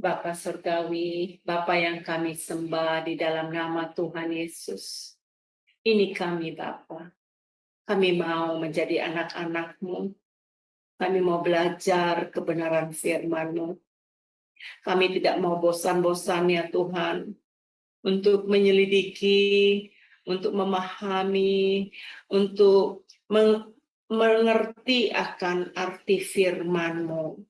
Bapa Surgawi, Bapa yang kami sembah di dalam nama Tuhan Yesus. Ini kami Bapa. Kami mau menjadi anak-anak-Mu. Kami mau belajar kebenaran firman-Mu. Kami tidak mau bosan-bosan ya Tuhan untuk menyelidiki, untuk memahami, untuk mengerti akan arti firman-Mu.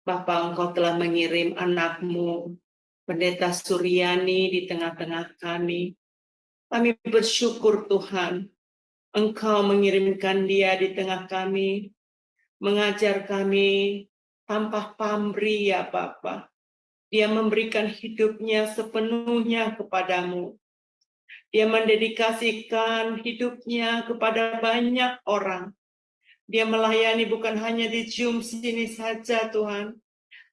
Bapa, Engkau telah mengirim anak-Mu, Pendeta Suryani di tengah-tengah kami. Kami bersyukur Tuhan, Engkau mengirimkan dia di tengah kami, mengajar kami tanpa pamrih ya Bapa. Dia memberikan hidupnya sepenuhnya kepadamu. Dia mendedikasikan hidupnya kepada banyak orang. Dia melayani bukan hanya di Zoom sini saja Tuhan,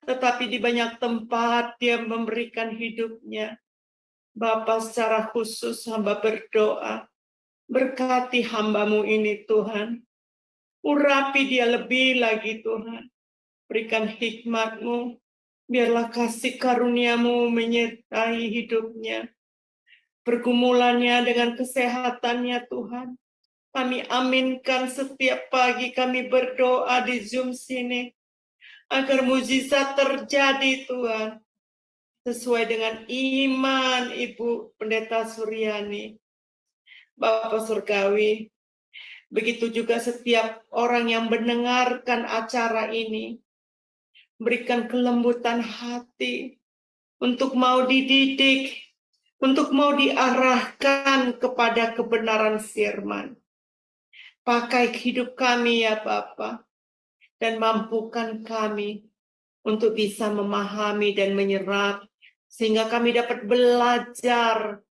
tetapi di banyak tempat dia memberikan hidupnya. Bapa, secara khusus hamba berdoa, berkati hamba-Mu ini Tuhan. Urapi dia lebih lagi Tuhan. Berikan hikmat-Mu, biarlah kasih karunia-Mu menyertai hidupnya. Pergumulannya dengan kesehatannya Tuhan. Kami aminkan setiap pagi kami berdoa di Zoom sini, agar mujizat terjadi Tuhan, sesuai dengan iman Ibu Pendeta Suryani. Bapak Surgawi, begitu juga setiap orang yang mendengarkan acara ini, berikan kelembutan hati untuk mau dididik, untuk mau diarahkan kepada kebenaran firman. Pakai hidup kami ya Bapa, dan mampukan kami untuk bisa memahami dan menyerap, sehingga kami dapat belajar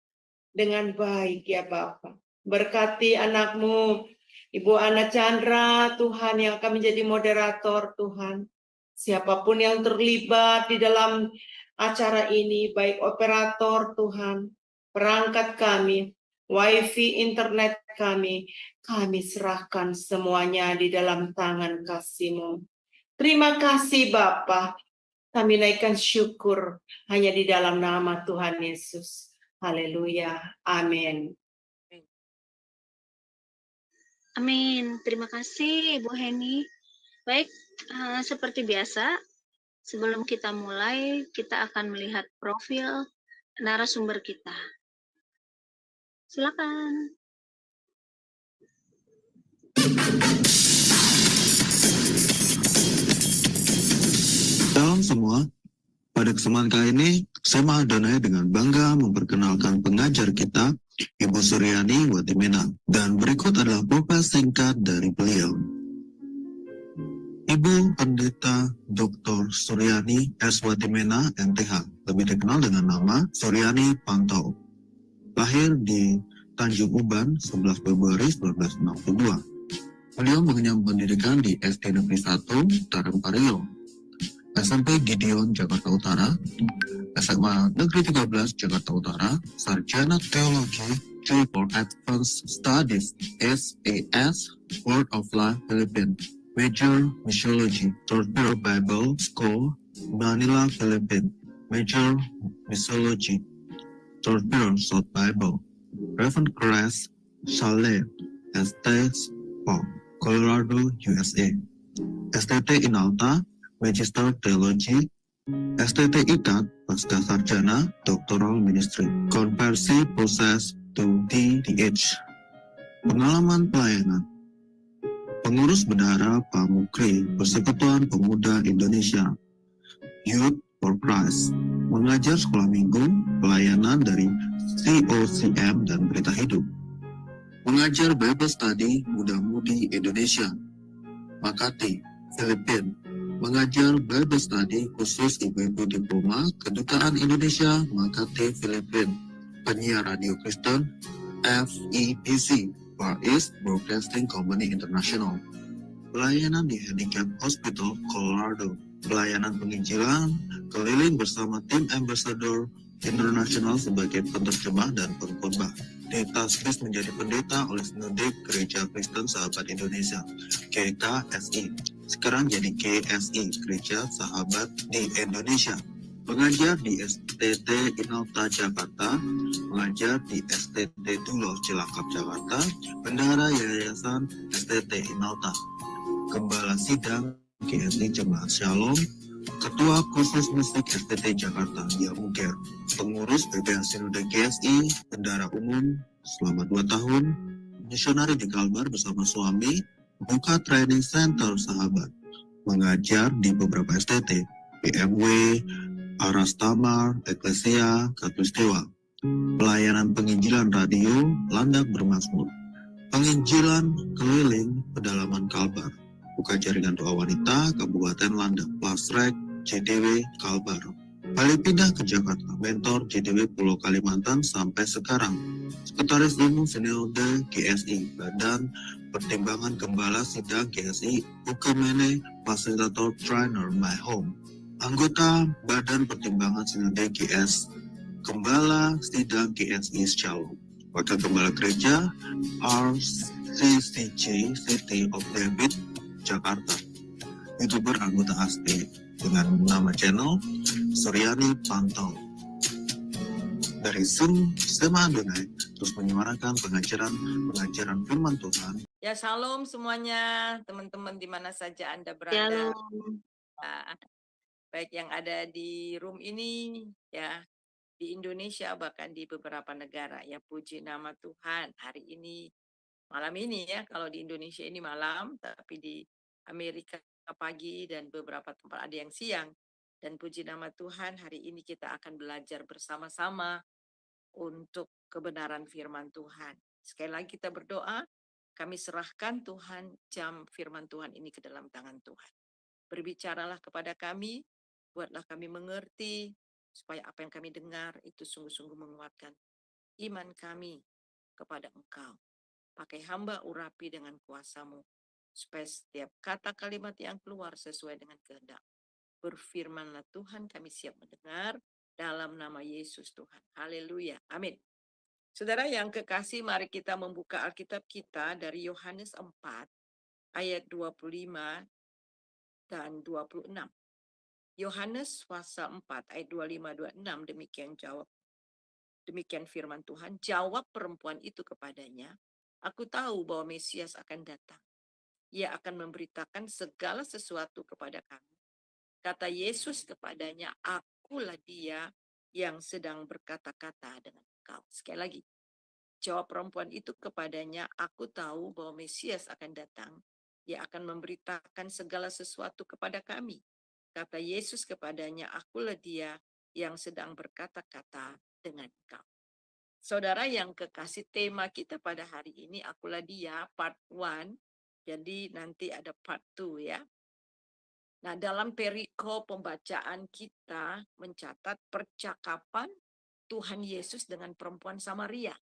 dengan baik ya Bapa. Berkati anak-Mu, Ibu Ana Chandra, Tuhan, yang akan menjadi moderator Tuhan. Siapapun yang terlibat di dalam acara ini, baik operator Tuhan, perangkat kami, wifi internet kami serahkan semuanya di dalam tangan kasih-Mu. Terima kasih Bapa. Kami naikkan syukur hanya di dalam nama Tuhan Yesus. Haleluya. Amin. Amin. Terima kasih Ibu Heni. Baik, seperti biasa, sebelum kita mulai, kita akan melihat profil narasumber kita. Silakan. Salam semua, pada kesempatan kali ini saya Mahadonai dengan bangga memperkenalkan pengajar kita, Ibu Suryani Watimena, dan berikut adalah profil singkat dari beliau. Ibu Pendeta Dr. Suryani S. Watimena, MTH, lebih dikenal dengan nama Suryani Pantau. Lahir di Tanjung Uban 11 Februari 1962. Beliau mengenyam pendidikan di SD Negeri 1 Tarampareo, SMP Gideon Jakarta Utara, SMA Negeri 13 Jakarta Utara, Sarjana Teologi for Advanced Studies SAS, Word of Life Philippines, Major Missiology, Torpedo Bible School, Manila, Philippines, Major Missiology, Torpedo South Bible, Reverend Crest Chalet, Estates of Colorado, USA, STT Inalta, Magister Theology, STT IKAT, Pasca Sarjana, Doctoral Ministry, Konversi Proses to DDH. Pengalaman pelayanan. Pengurus Bendahara Pamukri, Persekutuan Pemuda Indonesia, Youth for Christ, mengajar sekolah minggu, pelayanan dari COCM dan Berita Hidup. Mengajar Bible Study Muda-Mudi Indonesia, Makati, Filipina. Mengajar Bible Study khusus ibu-ibu diploma Kedutaan Indonesia Makati Filipina. Penyiar Radio Kristen FEBC, Far East Broadcasting Company International. Pelayanan di Handicap Hospital, Colorado. Pelayanan penginjilan keliling bersama tim Ambassador Internasional sebagai penerjemah dan pengkhotbah. Ditaskis menjadi pendeta oleh Sinode Gereja Kristen Sahabat Indonesia, GKSI. Sekarang jadi GSI, Gereja Sahabat di Indonesia. pengajar di STT Inalta Jakarta, pengajar di STT Duloh Cilacap Jakarta, bendahara Yayasan STT Inalta, Gembala Sidang GSI Jemaat Shalom, Ketua Khusus Musik STT Jakarta Yamuger, pengurus BPH Sinode GSI, bendahara umum selama 2 tahun, misionari di Kalbar bersama suami, buka training center sahabat, mengajar di beberapa STT, BMW, Aras Tamar, Eklesia, Katulistiwa, pelayanan penginjilan radio, Landak Bermazmur, penginjilan keliling pedalaman Kalbar, buka jaringan doa wanita, Kabupaten Landak, Lasrek, JDW, Kalbar. Balik pindah ke Jakarta, mentor JDW Pulau Kalimantan sampai sekarang. Sekretaris Umum Sinode GSI, Badan Pertimbangan Gembala Sidang GSI, Ukamene, Fasilitator Trainer My Home. Anggota Badan Pertimbangan Sinode GS, Gembala Sidang GSI Shalom. Wakil Gembala Gereja RCCJ City of David, Jakarta. YouTuber anggota ASTI dengan nama channel Suryani Pantau. Dari Zoom, Sema Adonai terus menyuarakan pengajaran firman Tuhan. Ya, shalom semuanya, teman-teman di mana saja Anda berada. Shalom. Ah, baik yang ada di room ini, ya, di Indonesia, bahkan di beberapa negara. Ya, puji nama Tuhan. Hari ini, malam ini ya, kalau di Indonesia ini malam, tapi di Amerika pagi dan beberapa tempat ada yang siang. Dan puji nama Tuhan, hari ini kita akan belajar bersama-sama untuk kebenaran firman Tuhan. Sekali lagi kita berdoa, kami serahkan Tuhan jam firman Tuhan ini ke dalam tangan Tuhan. Berbicaralah kepada kami, buatlah kami mengerti, supaya apa yang kami dengar itu sungguh-sungguh menguatkan iman kami kepada Engkau. Pakai hamba urapi dengan kuasa-Mu, supaya setiap kata kalimat yang keluar sesuai dengan kehendak. Berfirmanlah Tuhan, kami siap mendengar dalam nama Yesus Tuhan. Haleluya. Amin. Saudara yang kekasih, mari kita membuka Alkitab kita dari Yohanes 4 ayat 25 dan 26. Yohanes pasal 4 ayat 25-26 demikian jawab. Demikian firman Tuhan, jawab perempuan itu kepadanya, aku tahu bahwa Mesias akan datang. Ia akan memberitakan segala sesuatu kepada kami. Kata Yesus kepadanya, akulah dia yang sedang berkata-kata dengan engkau. Sekali lagi, jawab perempuan itu kepadanya, aku tahu bahwa Mesias akan datang. Ia akan memberitakan segala sesuatu kepada kami. Kata Yesus kepadanya, akulah dia yang sedang berkata-kata dengan engkau. Saudara yang kekasih, tema kita pada hari ini, akulah dia, part 1. Jadi nanti ada part 2 ya. Nah, dalam perikop pembacaan kita mencatat percakapan Tuhan Yesus dengan perempuan Samaria.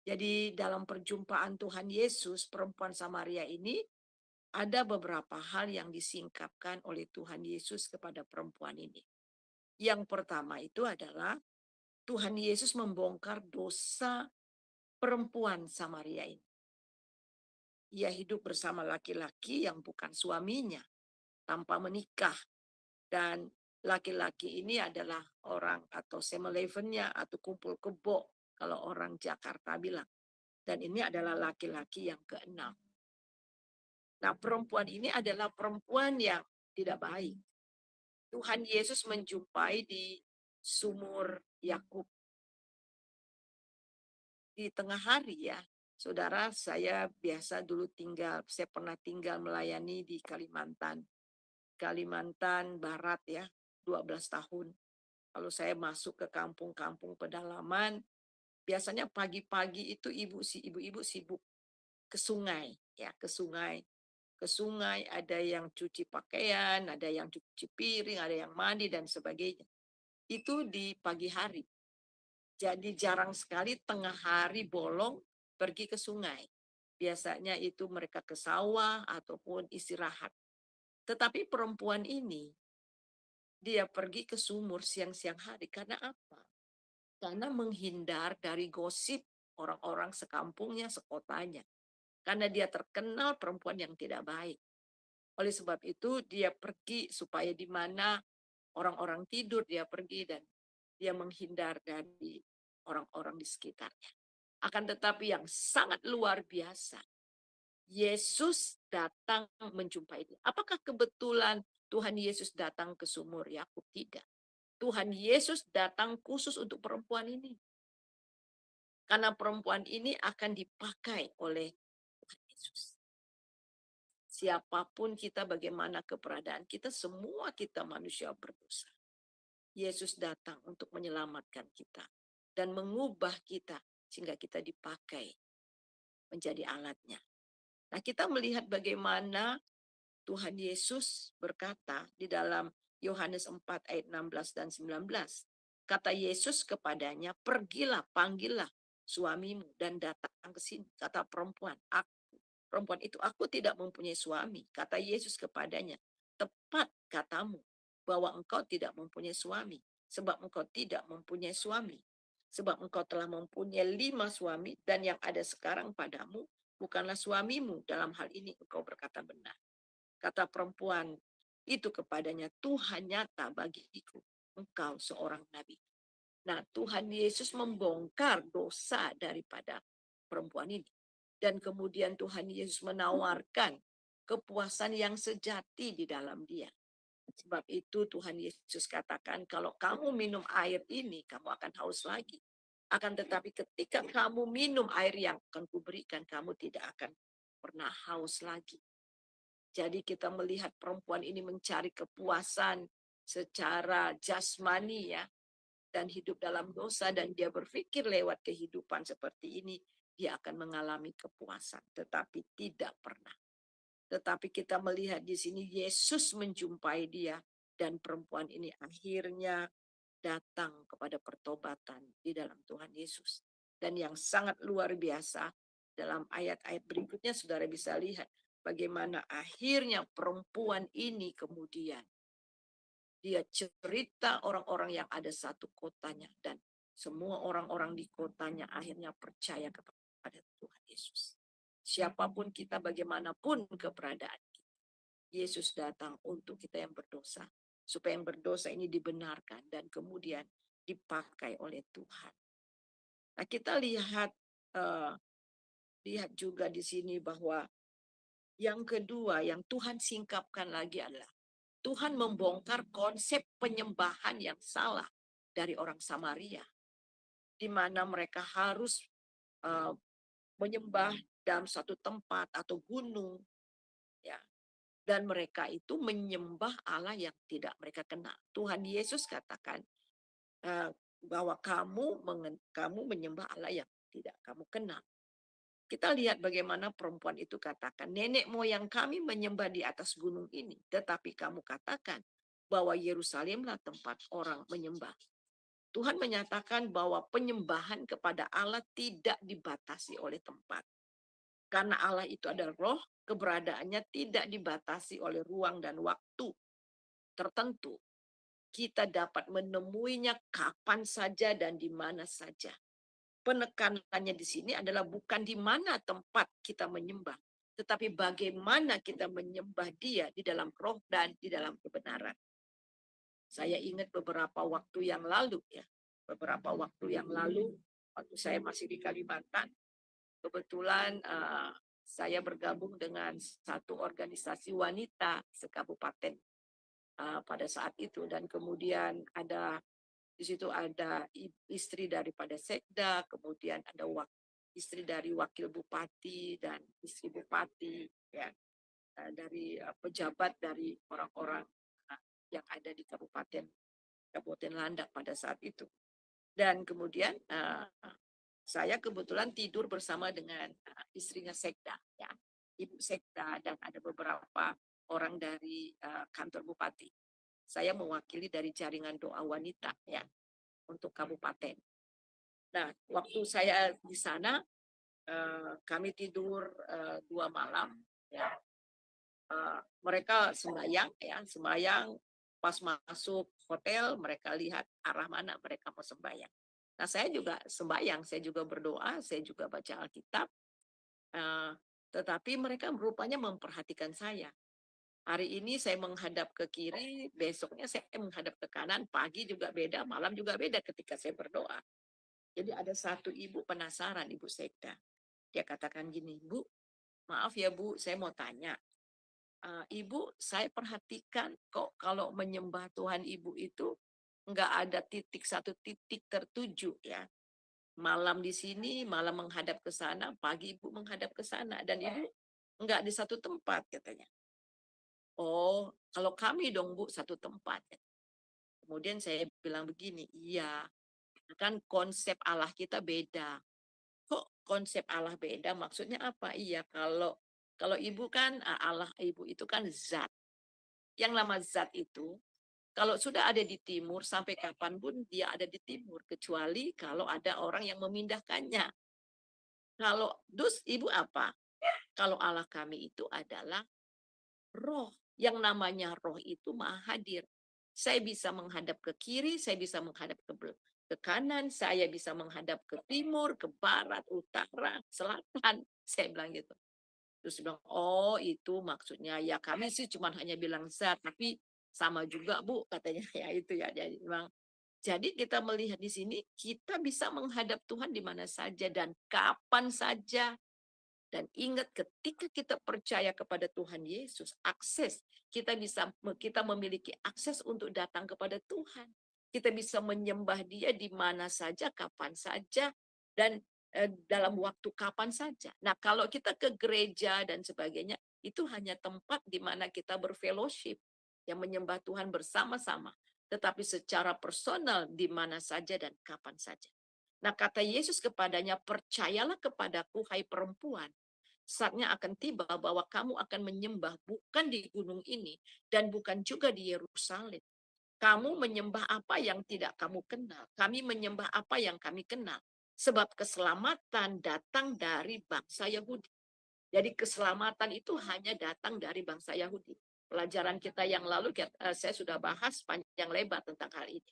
Jadi dalam perjumpaan Tuhan Yesus, perempuan Samaria ini ada beberapa hal yang disingkapkan oleh Tuhan Yesus kepada perempuan ini. Yang pertama itu adalah Tuhan Yesus membongkar dosa perempuan Samaria ini. Ia hidup bersama laki-laki yang bukan suaminya, tanpa menikah. Dan laki-laki ini adalah orang atau semelevennya atau kumpul kebo kalau orang Jakarta bilang. Dan ini adalah laki-laki yang keenam. Nah, perempuan ini adalah perempuan yang tidak baik. Tuhan Yesus menjumpai di sumur Yakub. Di tengah hari ya, saudara, saya biasa dulu saya pernah tinggal melayani di Kalimantan Barat ya, 12 tahun. Kalau saya masuk ke kampung-kampung pedalaman, biasanya pagi-pagi itu ibu-ibu sibuk ke sungai, ya, ke sungai. Ke sungai ada yang cuci pakaian, ada yang cuci piring, ada yang mandi dan sebagainya. Itu di pagi hari. Jadi jarang sekali tengah hari bolong pergi ke sungai. Biasanya itu mereka ke sawah ataupun istirahat. Tetapi perempuan ini, dia pergi ke sumur siang-siang hari. Karena apa? Karena menghindar dari gosip orang-orang sekampungnya, sekotanya. Karena dia terkenal perempuan yang tidak baik. Oleh sebab itu dia pergi supaya di mana orang-orang tidur, dia pergi dan dia menghindar dari orang-orang di sekitarnya. Akan tetapi yang sangat luar biasa, Yesus datang menjumpai dia. Apakah kebetulan Tuhan Yesus datang ke sumur Yakub? Tidak. Tuhan Yesus datang khusus untuk perempuan ini. Karena perempuan ini akan dipakai oleh Tuhan Yesus. Siapapun kita, bagaimana keberadaan kita, semua kita manusia berdosa. Yesus datang untuk menyelamatkan kita dan mengubah kita sehingga kita dipakai menjadi alatnya. Nah, kita melihat bagaimana Tuhan Yesus berkata di dalam Yohanes 4 ayat 16 dan 19. Kata Yesus kepadanya, pergilah, panggillah suamimu dan datang ke sini. Kata perempuan itu, aku tidak mempunyai suami. Kata Yesus kepadanya, tepat katamu bahwa engkau tidak mempunyai suami. Sebab engkau tidak mempunyai suami. Sebab engkau telah mempunyai 5 suami dan yang ada sekarang padamu bukanlah suamimu. Dalam hal ini engkau berkata benar. Kata perempuan itu kepadanya, Tuhan nyata bagiku, engkau seorang nabi. Nah, Tuhan Yesus membongkar dosa daripada perempuan ini. Dan kemudian Tuhan Yesus menawarkan kepuasan yang sejati di dalam dia. Sebab itu Tuhan Yesus katakan, kalau kamu minum air ini, kamu akan haus lagi. Akan tetapi ketika kamu minum air yang akan kuberikan, kamu tidak akan pernah haus lagi. Jadi kita melihat perempuan ini mencari kepuasan secara jasmani ya, dan hidup dalam dosa, dan dia berpikir lewat kehidupan seperti ini dia akan mengalami kepuasan, tetapi tidak pernah. Tetapi kita melihat di sini Yesus menjumpai dia dan perempuan ini akhirnya datang kepada pertobatan di dalam Tuhan Yesus. Dan yang sangat luar biasa dalam ayat-ayat berikutnya saudara bisa lihat bagaimana akhirnya perempuan ini kemudian dia cerita orang-orang yang ada satu kotanya dan semua orang-orang di kotanya akhirnya percaya kepada Tuhan Yesus. Siapapun kita, bagaimanapun keberadaan kita, Yesus datang untuk kita yang berdosa, supaya yang berdosa ini dibenarkan dan kemudian dipakai oleh Tuhan. Nah, kita lihat juga di sini bahwa yang kedua yang Tuhan singkapkan lagi adalah Tuhan membongkar konsep penyembahan yang salah dari orang Samaria, di mana mereka harus menyembah dalam satu tempat atau gunung, ya. Dan mereka itu menyembah Allah yang tidak mereka kenal. Tuhan Yesus katakan bahwa kamu menyembah Allah yang tidak kamu kenal. Kita lihat bagaimana perempuan itu katakan, nenek moyang kami menyembah di atas gunung ini, tetapi kamu katakan bahwa Yerusalemlah tempat orang menyembah. Tuhan menyatakan bahwa penyembahan kepada Allah tidak dibatasi oleh tempat. Karena Allah itu adalah roh, keberadaannya tidak dibatasi oleh ruang dan waktu tertentu. Kita dapat menemuinya kapan saja dan di mana saja. Penekanannya di sini adalah bukan di mana tempat kita menyembah, tetapi bagaimana kita menyembah Dia di dalam roh dan di dalam kebenaran. Saya ingat beberapa waktu yang lalu waktu saya masih di Kalimantan, kebetulan saya bergabung dengan satu organisasi wanita sekabupaten pada saat itu, dan kemudian di situ ada istri daripada sekda, kemudian ada istri dari wakil bupati dan istri bupati, ya, dari pejabat dari orang-orang yang ada di Kabupaten Landak pada saat itu. Dan kemudian saya kebetulan tidur bersama dengan istrinya sekda, ya, ibu sekda, dan ada beberapa orang dari kantor bupati. Saya mewakili dari jaringan doa wanita, ya, untuk kabupaten. Nah, waktu saya di sana, kami tidur 2 malam, ya. Mereka sembahyang, pas masuk hotel mereka lihat arah mana mereka mau sembahyang. Nah, saya juga sembahyang, saya juga berdoa, saya juga baca Alkitab, tetapi mereka rupanya memperhatikan saya. Hari ini saya menghadap ke kiri, besoknya saya menghadap ke kanan, pagi juga beda, malam juga beda ketika saya berdoa. Jadi ada satu ibu penasaran, Ibu Sekda. Dia katakan gini, Bu, maaf ya Bu, saya mau tanya. Ibu, saya perhatikan kok kalau menyembah Tuhan Ibu itu nggak ada satu titik tertuju ya. Malam di sini, malam menghadap ke sana, pagi Ibu menghadap ke sana. Dan Ibu nggak di satu tempat katanya. Oh, kalau kami dong Bu, satu tempat. Kemudian saya bilang begini, iya, kan konsep Allah kita beda. Kok konsep Allah beda? Maksudnya apa? Iya, kalau ibu kan Allah ibu itu kan zat. Yang nama zat itu kalau sudah ada di timur sampai kapanpun dia ada di timur kecuali kalau ada orang yang memindahkannya. Kalau dus ibu apa? Kalau Allah kami itu adalah roh. Yang namanya roh itu maha hadir. Saya bisa menghadap ke kiri, saya bisa menghadap ke kanan, saya bisa menghadap ke timur, ke barat, utara, selatan. Saya bilang gitu. Terus dia bilang, oh itu maksudnya ya kami sih cuma hanya bilang zat, tapi sama juga Bu katanya ya itu ya. Jadi kita melihat di sini kita bisa menghadap Tuhan di mana saja dan kapan saja. Dan ingat ketika kita percaya kepada Tuhan Yesus, kita memiliki akses untuk datang kepada Tuhan. Kita bisa menyembah Dia di mana saja, kapan saja, dan dalam waktu kapan saja. Nah, kalau kita ke gereja dan sebagainya, itu hanya tempat di mana kita berfellowship, yang menyembah Tuhan bersama-sama. Tetapi secara personal di mana saja dan kapan saja. Nah, kata Yesus kepadanya, percayalah kepadaku, hai perempuan, saatnya akan tiba bahwa kamu akan menyembah bukan di gunung ini dan bukan juga di Yerusalem. Kamu menyembah apa yang tidak kamu kenal. Kami menyembah apa yang kami kenal. Sebab keselamatan datang dari bangsa Yahudi. Jadi keselamatan itu hanya datang dari bangsa Yahudi. Pelajaran kita yang lalu saya sudah bahas panjang lebar tentang hal ini.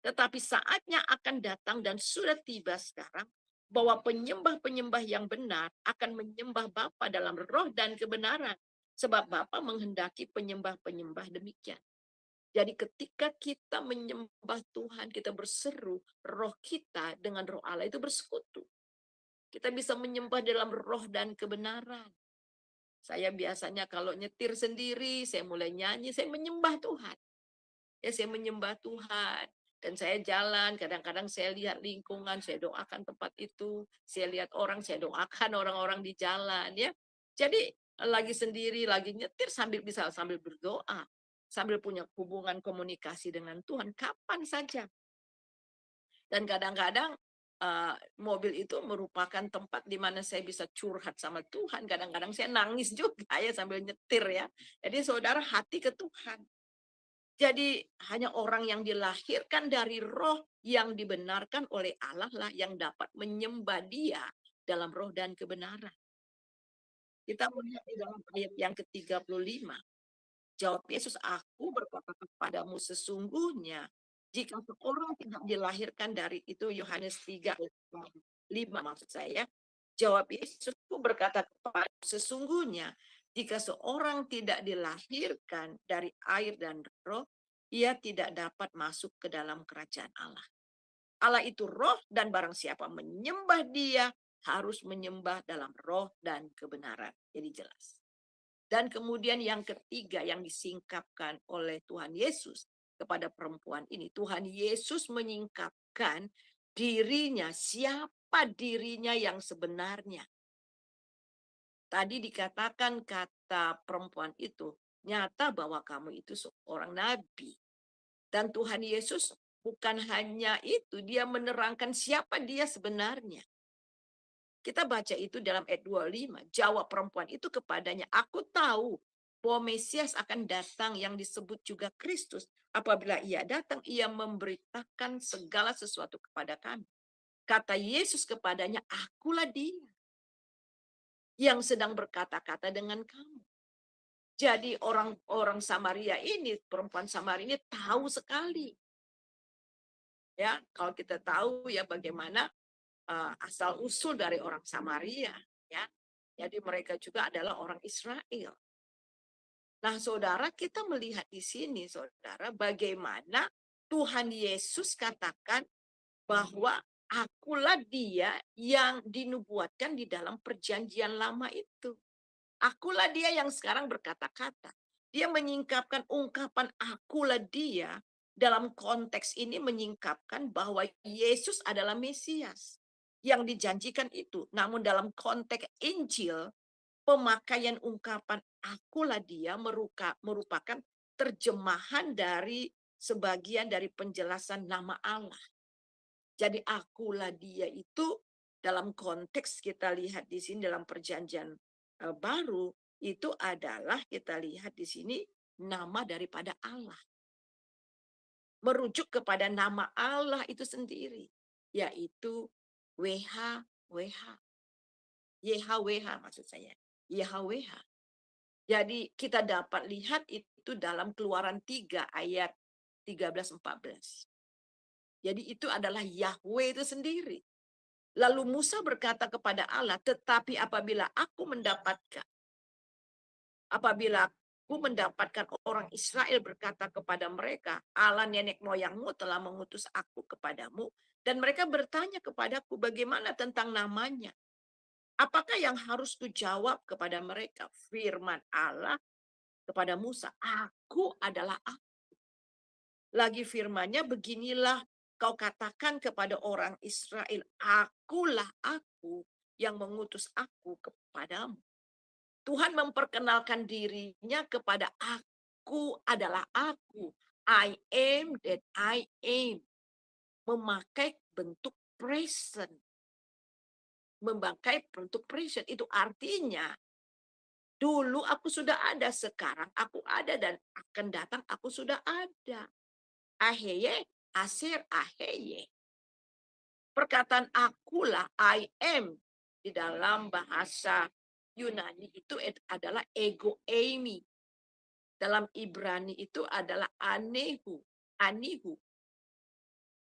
Tetapi saatnya akan datang dan sudah tiba sekarang bahwa penyembah-penyembah yang benar akan menyembah Bapa dalam roh dan kebenaran. Sebab Bapa menghendaki penyembah-penyembah demikian. Jadi ketika kita menyembah Tuhan, kita berseru, roh kita dengan roh Allah itu bersekutu. Kita bisa menyembah dalam roh dan kebenaran. Saya biasanya kalau nyetir sendiri, saya mulai nyanyi, saya menyembah Tuhan. Ya, saya menyembah Tuhan. Dan saya jalan, kadang-kadang saya lihat lingkungan, saya doakan tempat itu. Saya lihat orang, saya doakan orang-orang di jalan. Ya, jadi lagi sendiri, lagi nyetir bisa sambil berdoa. Sambil punya hubungan komunikasi dengan Tuhan, kapan saja. Dan kadang-kadang mobil itu merupakan tempat di mana saya bisa curhat sama Tuhan. Kadang-kadang saya nangis juga ya sambil nyetir ya. Jadi saudara, hati ke Tuhan. Jadi hanya orang yang dilahirkan dari roh yang dibenarkan oleh Allah lah yang dapat menyembah Dia dalam roh dan kebenaran. Kita melihat di dalam ayat yang ke-35. Jawab Yesus, aku berkata kepadamu sesungguhnya jika seorang tidak dilahirkan dari itu, Yohanes 3:5 maksud saya. Jawab Yesus, aku berkata kepadamu sesungguhnya jika seorang tidak dilahirkan dari air dan roh, ia tidak dapat masuk ke dalam kerajaan Allah. Allah itu roh dan barang siapa menyembah Dia harus menyembah dalam roh dan kebenaran. Jadi jelas. Dan kemudian yang ketiga yang disingkapkan oleh Tuhan Yesus kepada perempuan ini. Tuhan Yesus menyingkapkan dirinya, siapa dirinya yang sebenarnya. Tadi dikatakan kata perempuan itu, nyata bahwa kamu itu seorang nabi. Dan Tuhan Yesus bukan hanya itu, dia menerangkan siapa dia sebenarnya. Kita baca itu dalam ayat 25. Jawab perempuan itu kepadanya, aku tahu bahwa Mesias akan datang yang disebut juga Kristus. Apabila ia datang, ia memberitakan segala sesuatu kepada kami. Kata Yesus kepadanya, akulah dia yang sedang berkata-kata dengan kamu. Jadi orang Samaria ini, perempuan Samaria ini tahu sekali. Ya, kalau kita tahu ya bagaimana asal usul dari orang Samaria, ya. Jadi mereka juga adalah orang Israel. Nah, saudara, kita melihat di sini, saudara, bagaimana Tuhan Yesus katakan bahwa akulah dia yang dinubuatkan di dalam perjanjian lama itu. Akulah dia yang sekarang berkata-kata. Dia menyingkapkan ungkapan akulah dia dalam konteks ini menyingkapkan bahwa Yesus adalah Mesias yang dijanjikan itu. Namun dalam konteks Injil, pemakaian ungkapan akulah dia merupakan terjemahan dari sebagian dari penjelasan nama Allah. Jadi akulah dia itu dalam konteks kita lihat di sini dalam perjanjian baru itu adalah kita lihat di sini nama daripada Allah. Merujuk kepada nama Allah itu sendiri, yaitu WH. YHWH maksud saya. YHWH. Jadi kita dapat lihat itu dalam Keluaran 3 ayat 13-14. Jadi itu adalah Yahweh itu sendiri. Lalu Musa berkata kepada Allah, tetapi apabila aku mendapatkan orang Israel berkata kepada mereka, Allah nenek moyangmu telah mengutus aku kepadamu, dan mereka bertanya kepadaku bagaimana tentang namanya. Apakah yang harus kujawab kepada mereka? Firman Allah kepada Musa, aku adalah aku. Lagi firmannya, beginilah kau katakan kepada orang Israel, akulah aku yang mengutus aku kepadamu. Tuhan memperkenalkan dirinya kepada aku adalah aku. I am that I am. Memakai bentuk present. Memakai bentuk present. Itu artinya, dulu aku sudah ada, sekarang aku ada, dan akan datang aku sudah ada. Aheye, asir, aheye. Perkataan akulah, I am, di dalam bahasa Yunani itu adalah ego eimi. Dalam Ibrani itu adalah anihu.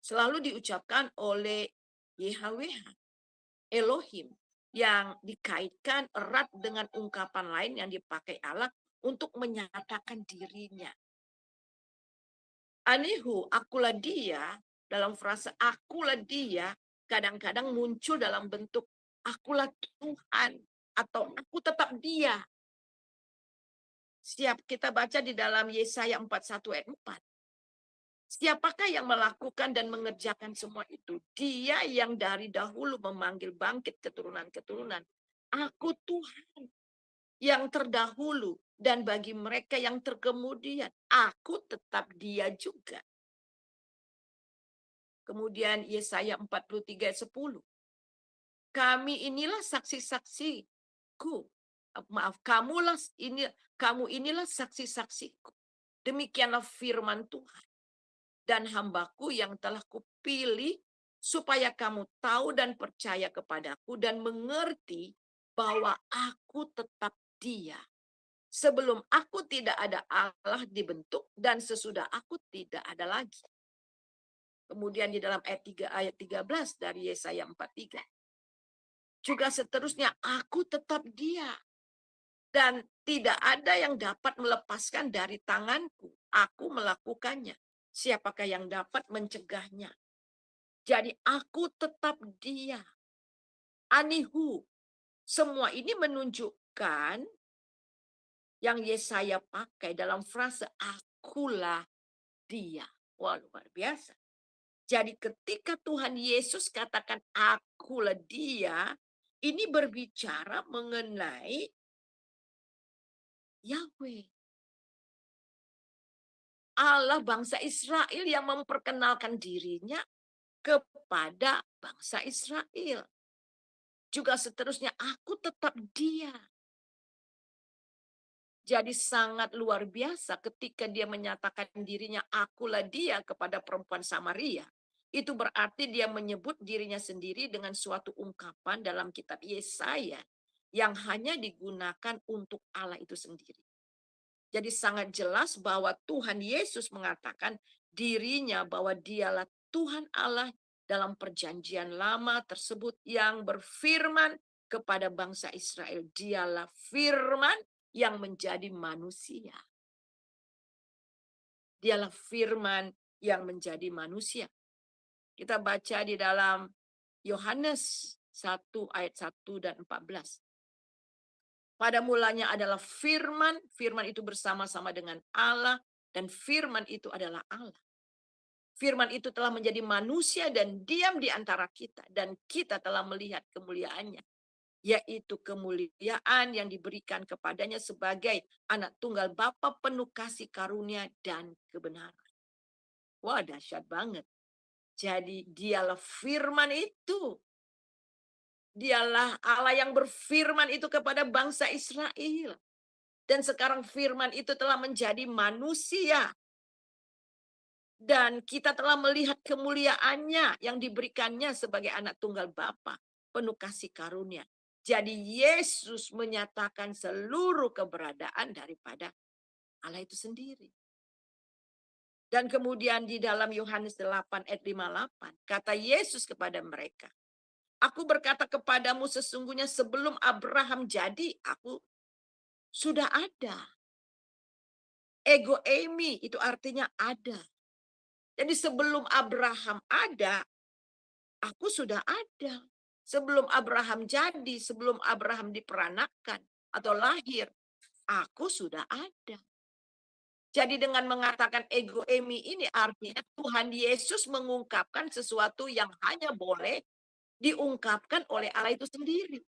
Selalu diucapkan oleh YHWH, Elohim, yang dikaitkan erat dengan ungkapan lain yang dipakai Allah untuk menyatakan dirinya. Anihu, akulah dia, dalam frase akulah dia, kadang-kadang muncul dalam bentuk akulah Tuhan, atau aku tetap dia. Setiap kita baca di dalam Yesaya 41 ayat 4. Siapakah yang melakukan dan mengerjakan semua itu? Dia yang dari dahulu memanggil bangkit keturunan-keturunan. Aku Tuhan yang terdahulu, dan bagi mereka yang terkemudian, aku tetap dia juga. Kemudian Yesaya 43 ayat 10. Kamu inilah saksi-saksiku. Demikianlah firman Tuhan. Dan hambaku yang telah kupilih supaya kamu tahu dan percaya kepadaku dan mengerti bahwa aku tetap dia. Sebelum aku tidak ada Allah dibentuk, dan sesudah aku tidak ada lagi. Kemudian di dalam ayat 13 dari Yesaya 43. Juga seterusnya, aku tetap dia. Dan tidak ada yang dapat melepaskan dari tanganku. Aku melakukannya. Siapakah yang dapat mencegahnya? Jadi aku tetap dia. Anihu. Semua ini menunjukkan yang Yesaya pakai dalam frase akulah dia. Wah, luar biasa. Jadi ketika Tuhan Yesus katakan akulah dia, ini berbicara mengenai Yahweh. Allah bangsa Israel yang memperkenalkan dirinya kepada bangsa Israel. Juga seterusnya, aku tetap dia. Jadi sangat luar biasa ketika dia menyatakan dirinya akulah dia kepada perempuan Samaria. Itu berarti dia menyebut dirinya sendiri dengan suatu ungkapan dalam kitab Yesaya yang hanya digunakan untuk Allah itu sendiri. Jadi sangat jelas bahwa Tuhan Yesus mengatakan dirinya bahwa dialah Tuhan Allah dalam perjanjian lama tersebut yang berfirman kepada bangsa Israel. Dialah firman yang menjadi manusia. Dialah firman yang menjadi manusia. Kita baca di dalam Yohanes 1 ayat 1 dan 14. Pada mulanya adalah firman, firman itu bersama-sama dengan Allah, dan firman itu adalah Allah. Firman itu telah menjadi manusia dan diam di antara kita, dan kita telah melihat kemuliaannya, yaitu kemuliaan yang diberikan kepadanya sebagai anak tunggal Bapa penuh kasih karunia dan kebenaran. Wah, dahsyat banget. Jadi dialah firman itu. Dialah Allah yang berfirman itu kepada bangsa Israel. Dan sekarang firman itu telah menjadi manusia. Dan kita telah melihat kemuliaannya yang diberikannya sebagai anak tunggal Bapa penuh kasih karunia. Jadi Yesus menyatakan seluruh keberadaan daripada Allah itu sendiri. Dan kemudian di dalam Yohanes 8 ayat 58, kata Yesus kepada mereka, "Aku berkata kepadamu sesungguhnya sebelum Abraham jadi, aku sudah ada." Ego eimi itu artinya ada. Jadi sebelum Abraham ada, aku sudah ada. Sebelum Abraham jadi, sebelum Abraham diperanakan atau lahir, aku sudah ada. Jadi dengan mengatakan ego eimi ini artinya Tuhan Yesus mengungkapkan sesuatu yang hanya boleh diungkapkan oleh Allah itu sendiri.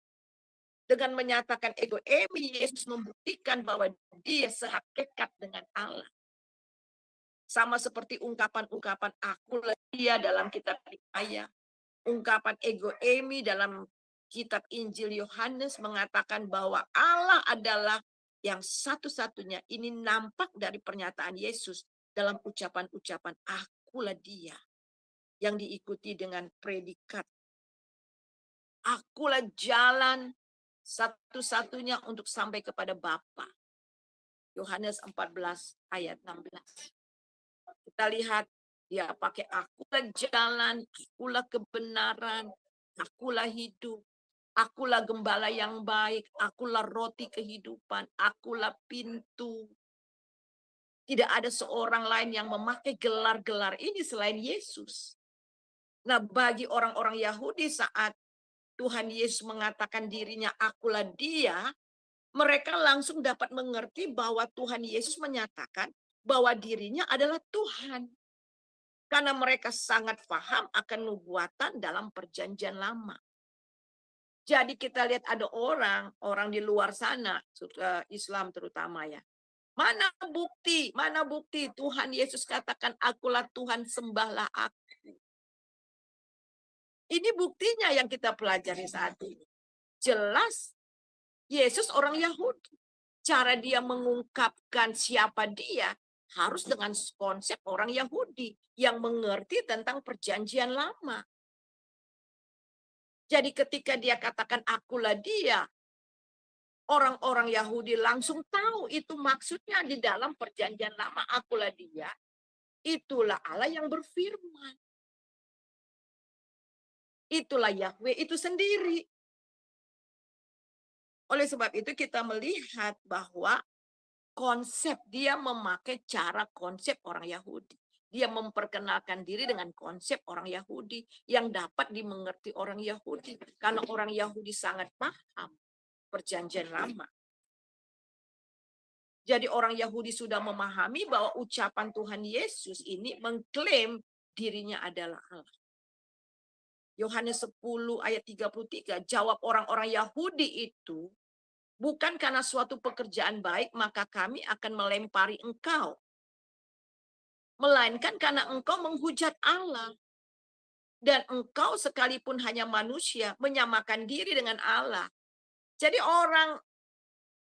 Dengan menyatakan ego eimi, Yesus membuktikan bahwa dia sehakikat dengan Allah. Sama seperti ungkapan-ungkapan akulah dia dalam kitab Yesaya. Ungkapan ego eimi dalam kitab Injil Yohanes mengatakan bahwa Allah adalah yang satu-satunya. Ini nampak dari pernyataan Yesus dalam ucapan-ucapan akulah dia. Yang diikuti dengan predikat. Akulah jalan satu-satunya untuk sampai kepada Bapa. Yohanes 14 ayat 16. Kita lihat dia pakai akulah jalan, akulah kebenaran, akulah hidup, akulah gembala yang baik, akulah roti kehidupan, akulah pintu. Tidak ada seorang lain yang memakai gelar-gelar ini selain Yesus. Nah, bagi orang-orang Yahudi saat Tuhan Yesus mengatakan dirinya akulah dia, mereka langsung dapat mengerti bahwa Tuhan Yesus menyatakan bahwa dirinya adalah Tuhan. Karena mereka sangat paham akan nubuatan dalam perjanjian lama. Jadi kita lihat ada orang di luar sana, Islam terutama ya. Mana bukti Tuhan Yesus katakan akulah Tuhan, sembahlah aku. Ini buktinya yang kita pelajari saat ini. Jelas Yesus orang Yahudi. Cara dia mengungkapkan siapa dia harus dengan konsep orang Yahudi yang mengerti tentang perjanjian lama. Jadi ketika dia katakan akulah dia, orang-orang Yahudi langsung tahu itu maksudnya di dalam perjanjian lama akulah dia. Itulah Allah yang berfirman. Itulah Yahweh itu sendiri. Oleh sebab itu kita melihat bahwa konsep dia memakai cara konsep orang Yahudi. Dia memperkenalkan diri dengan konsep orang Yahudi yang dapat dimengerti orang Yahudi. Karena orang Yahudi sangat paham perjanjian lama. Jadi orang Yahudi sudah memahami bahwa ucapan Tuhan Yesus ini mengklaim dirinya adalah Allah. Yohanes 10 ayat 33, jawab orang-orang Yahudi itu, bukan karena suatu pekerjaan baik maka kami akan melempari engkau. Melainkan karena engkau menghujat Allah. Dan engkau sekalipun hanya manusia menyamakan diri dengan Allah. Jadi orang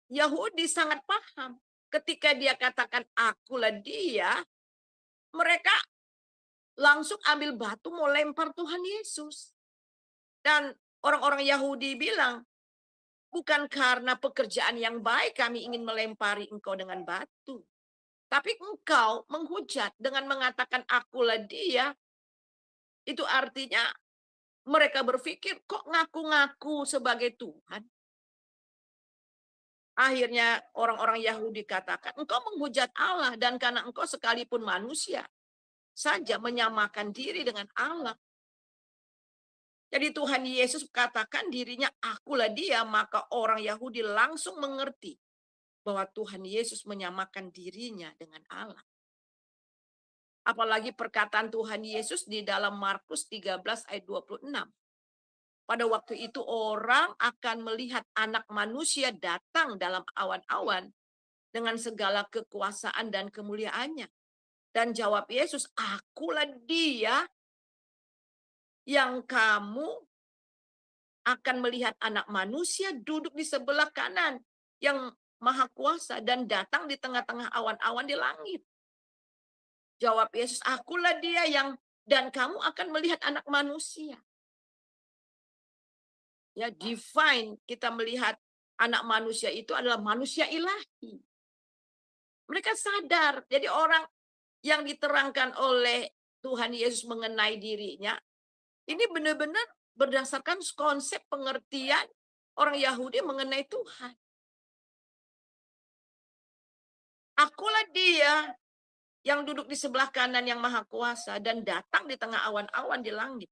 Yahudi sangat paham. Ketika dia katakan akulah dia, mereka langsung ambil batu mau lempar Tuhan Yesus. Dan orang-orang Yahudi bilang, bukan karena pekerjaan yang baik kami ingin melempari engkau dengan batu. Tapi engkau menghujat dengan mengatakan akulah dia. Itu artinya mereka berpikir kok ngaku-ngaku sebagai Tuhan. Akhirnya orang-orang Yahudi katakan, engkau menghujat Allah, dan karena engkau sekalipun manusia saja menyamakan diri dengan Allah. Jadi Tuhan Yesus katakan dirinya, akulah dia, maka orang Yahudi langsung mengerti bahwa Tuhan Yesus menyamakan dirinya dengan Allah. Apalagi perkataan Tuhan Yesus di dalam Markus 13 ayat 26. Pada waktu itu orang akan melihat anak manusia datang dalam awan-awan dengan segala kekuasaan dan kemuliaannya. Dan jawab Yesus, akulah dia yang kamu akan melihat anak manusia duduk di sebelah kanan yang maha kuasa dan datang di tengah-tengah awan-awan di langit. Jawab Yesus, akulah dia yang dan kamu akan melihat anak manusia. Ya, divine, kita melihat anak manusia itu adalah manusia ilahi. Mereka sadar. Jadi orang yang diterangkan oleh Tuhan Yesus mengenai dirinya, ini benar-benar berdasarkan konsep pengertian orang Yahudi mengenai Tuhan. Akulah dia yang duduk di sebelah kanan yang maha kuasa dan datang di tengah awan-awan di langit.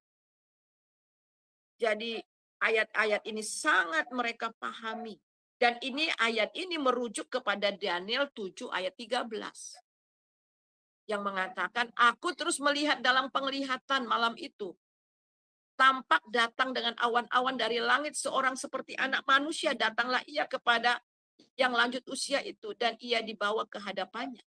Jadi ayat-ayat ini sangat mereka pahami. Dan ini ayat ini merujuk kepada Daniel 7 ayat 13. Yang mengatakan, aku terus melihat dalam penglihatan malam itu. Tampak datang dengan awan-awan dari langit seorang seperti anak manusia. Datanglah ia kepada yang lanjut usia itu. Dan ia dibawa ke hadapannya.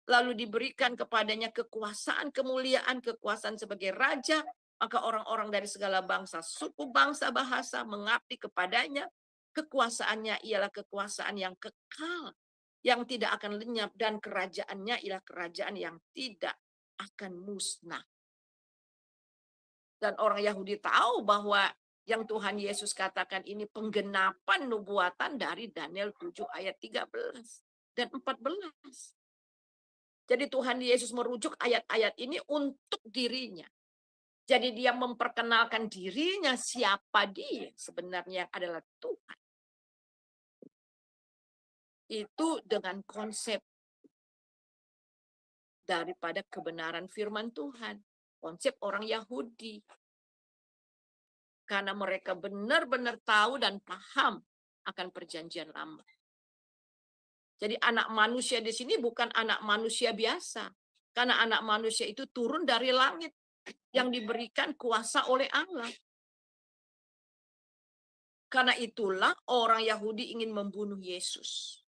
Lalu diberikan kepadanya kekuasaan, kemuliaan, kekuasaan sebagai raja. Maka orang-orang dari segala bangsa, suku, bangsa, bahasa mengabdi kepadanya. Kekuasaannya ialah kekuasaan yang kekal, yang tidak akan lenyap, dan kerajaannya ialah kerajaan yang tidak akan musnah. Dan orang Yahudi tahu bahwa yang Tuhan Yesus katakan ini penggenapan nubuatan dari Daniel 7 ayat 13 dan 14. Jadi Tuhan Yesus merujuk ayat-ayat ini untuk dirinya. Jadi dia memperkenalkan dirinya siapa dia sebenarnya adalah Tuhan. Itu dengan konsep daripada kebenaran firman Tuhan. Konsep orang Yahudi. Karena mereka benar-benar tahu dan paham akan perjanjian lama. Jadi anak manusia di sini bukan anak manusia biasa. Karena anak manusia itu turun dari langit yang diberikan kuasa oleh Allah. Karena itulah orang Yahudi ingin membunuh Yesus.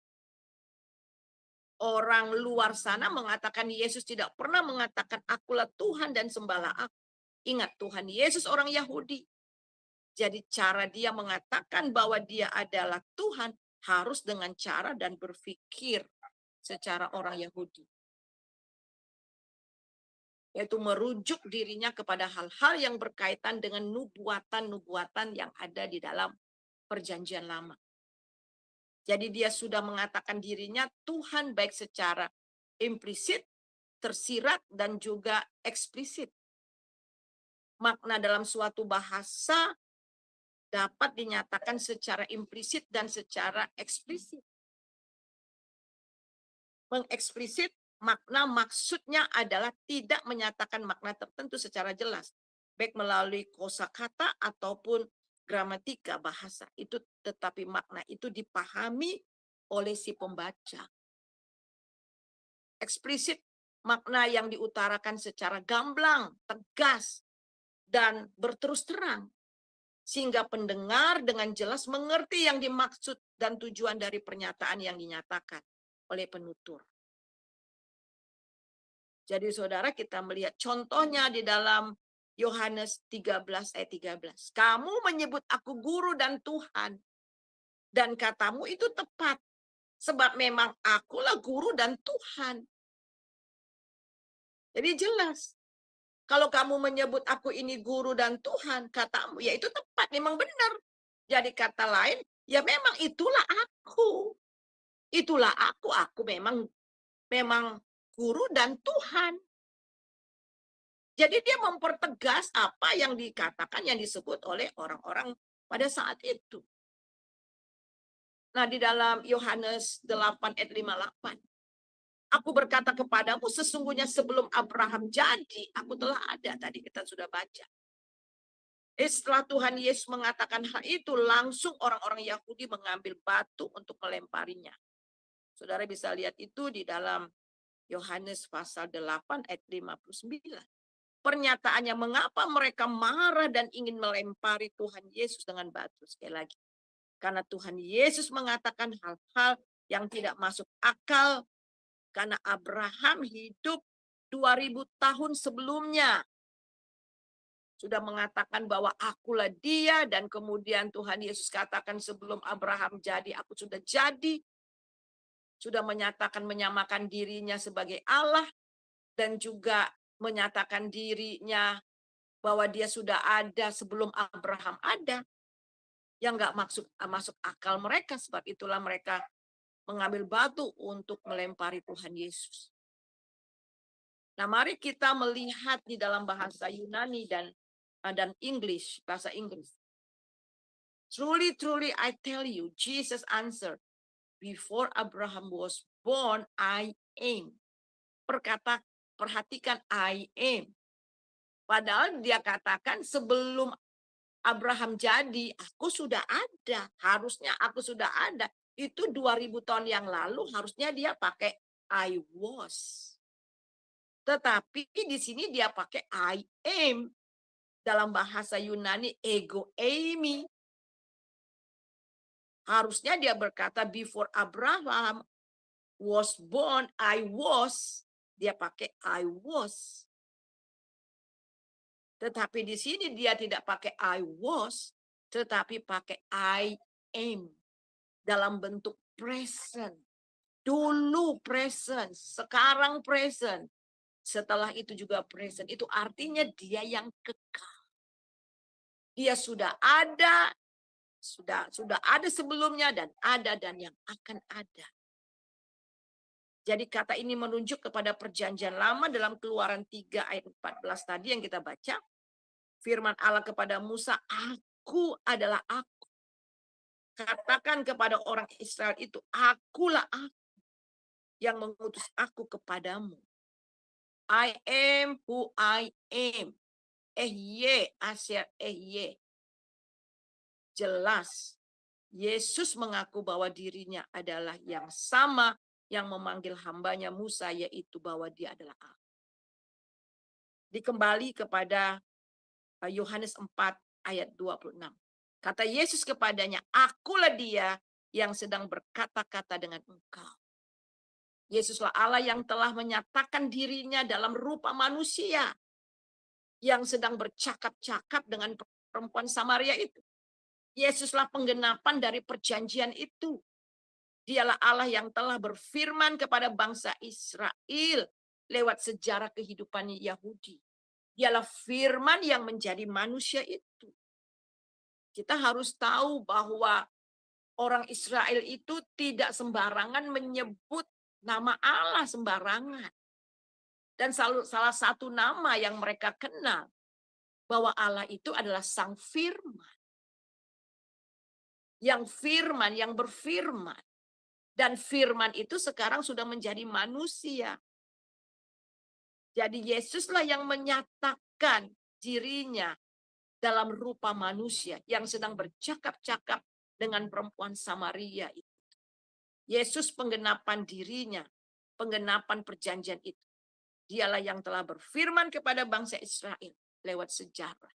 Orang luar sana mengatakan Yesus tidak pernah mengatakan akulah Tuhan dan sembahlah aku. Ingat, Tuhan Yesus orang Yahudi. Jadi cara dia mengatakan bahwa dia adalah Tuhan harus dengan cara dan berpikir secara orang Yahudi. Yaitu merujuk dirinya kepada hal-hal yang berkaitan dengan nubuatan-nubuatan yang ada di dalam perjanjian lama. Jadi dia sudah mengatakan dirinya Tuhan baik secara implisit, tersirat, dan juga eksplisit. Makna dalam suatu bahasa dapat dinyatakan secara implisit dan secara eksplisit. Mengeksplisit makna maksudnya adalah tidak menyatakan makna tertentu secara jelas, baik melalui kosakata ataupun gramatika bahasa. Itu tetapi makna itu dipahami oleh si pembaca. Eksplisit makna yang diutarakan secara gamblang, tegas, dan berterus terang. Sehingga pendengar dengan jelas mengerti yang dimaksud dan tujuan dari pernyataan yang dinyatakan oleh penutur. Jadi saudara, kita melihat contohnya di dalam Yohanes 13 ayat 13. Kamu menyebut aku guru dan Tuhan. Dan katamu itu tepat. Sebab memang akulah guru dan Tuhan. Jadi jelas. Kalau kamu menyebut aku ini guru dan Tuhan, katamu, ya itu tepat, memang benar. Jadi kata lain, ya memang itulah aku. Itulah aku memang guru dan Tuhan. Jadi dia mempertegas apa yang dikatakan, yang disebut oleh orang-orang pada saat itu. Nah, di dalam Yohanes 8 ayat 58. Aku berkata kepadamu, sesungguhnya sebelum Abraham jadi, aku telah ada. Tadi kita sudah baca. Setelah Tuhan Yesus mengatakan hal itu, langsung orang-orang Yahudi mengambil batu untuk melemparinya. Saudara bisa lihat itu di dalam Yohanes pasal 8 ayat 59. Pernyataannya, mengapa mereka marah dan ingin melempari Tuhan Yesus dengan batu. Sekali lagi, karena Tuhan Yesus mengatakan hal-hal yang tidak masuk akal, karena Abraham hidup 2000 tahun sebelumnya. Sudah mengatakan bahwa akulah dia, dan kemudian Tuhan Yesus katakan sebelum Abraham jadi, aku sudah jadi. Sudah menyatakan menyamakan dirinya sebagai Allah, dan juga menyatakan dirinya bahwa dia sudah ada sebelum Abraham ada. Yang nggak masuk akal mereka, sebab itulah mereka mengambil batu untuk melempari Tuhan Yesus. Nah, mari kita melihat di dalam bahasa Yunani dan English, bahasa Inggris. Truly, truly, I tell you, Jesus answered, before Abraham was born, I am. Perhatikan I am. Padahal dia katakan sebelum Abraham jadi, aku sudah ada. Harusnya aku sudah ada. Itu 2000 tahun yang lalu, harusnya dia pakai I was. Tetapi di sini dia pakai I am. Dalam bahasa Yunani, ego eimi. Harusnya dia berkata before Abraham was born, I was. Dia pakai I was. Tetapi di sini dia tidak pakai I was, tetapi pakai I am. Dalam bentuk present. Dulu present, sekarang present. Setelah itu juga present. Itu artinya dia yang kekal. Dia sudah ada sebelumnya, dan yang akan ada. Jadi kata ini menunjuk kepada perjanjian lama dalam Keluaran 3 ayat 14 tadi yang kita baca. Firman Allah kepada Musa, aku adalah aku. Katakan kepada orang Israel itu, akulah aku yang mengutus aku kepadamu. I am who I am. Ehye, asyar ehye. Jelas, Yesus mengaku bahwa dirinya adalah yang sama yang memanggil hambanya Musa, yaitu bahwa dia adalah Allah. Dikembali kepada Yohanes 4 ayat 26. Kata Yesus kepadanya, akulah dia yang sedang berkata-kata dengan engkau. Yesuslah Allah yang telah menyatakan dirinya dalam rupa manusia, yang sedang bercakap-cakap dengan perempuan Samaria itu. Yesuslah penggenapan dari perjanjian itu. Dialah Allah yang telah berfirman kepada bangsa Israel lewat sejarah kehidupan Yahudi. Dialah firman yang menjadi manusia itu. Kita harus tahu bahwa orang Israel itu tidak sembarangan menyebut nama Allah sembarangan. Dan salah satu nama yang mereka kenal bahwa Allah itu adalah Sang Firman. Yang firman, yang berfirman. Dan firman itu sekarang sudah menjadi manusia. Jadi Yesuslah yang menyatakan dirinya dalam rupa manusia yang sedang bercakap-cakap dengan perempuan Samaria itu. Yesus penggenapan dirinya, penggenapan perjanjian itu. Dialah yang telah berfirman kepada bangsa Israel lewat sejarah.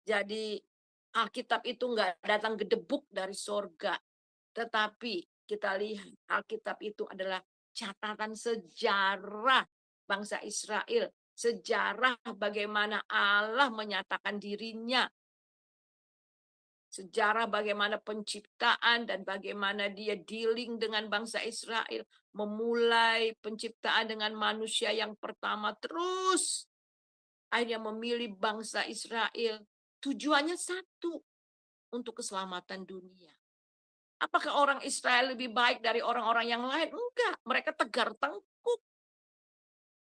Jadi Alkitab itu enggak datang gedebuk dari sorga. Tetapi kita lihat Alkitab itu adalah catatan sejarah bangsa Israel. Sejarah bagaimana Allah menyatakan dirinya. Sejarah bagaimana penciptaan dan bagaimana dia dealing dengan bangsa Israel. Memulai penciptaan dengan manusia yang pertama terus. Akhirnya memilih bangsa Israel. Tujuannya satu. Untuk keselamatan dunia. Apakah orang Israel lebih baik dari orang-orang yang lain? Enggak. Mereka tegar tengkuk.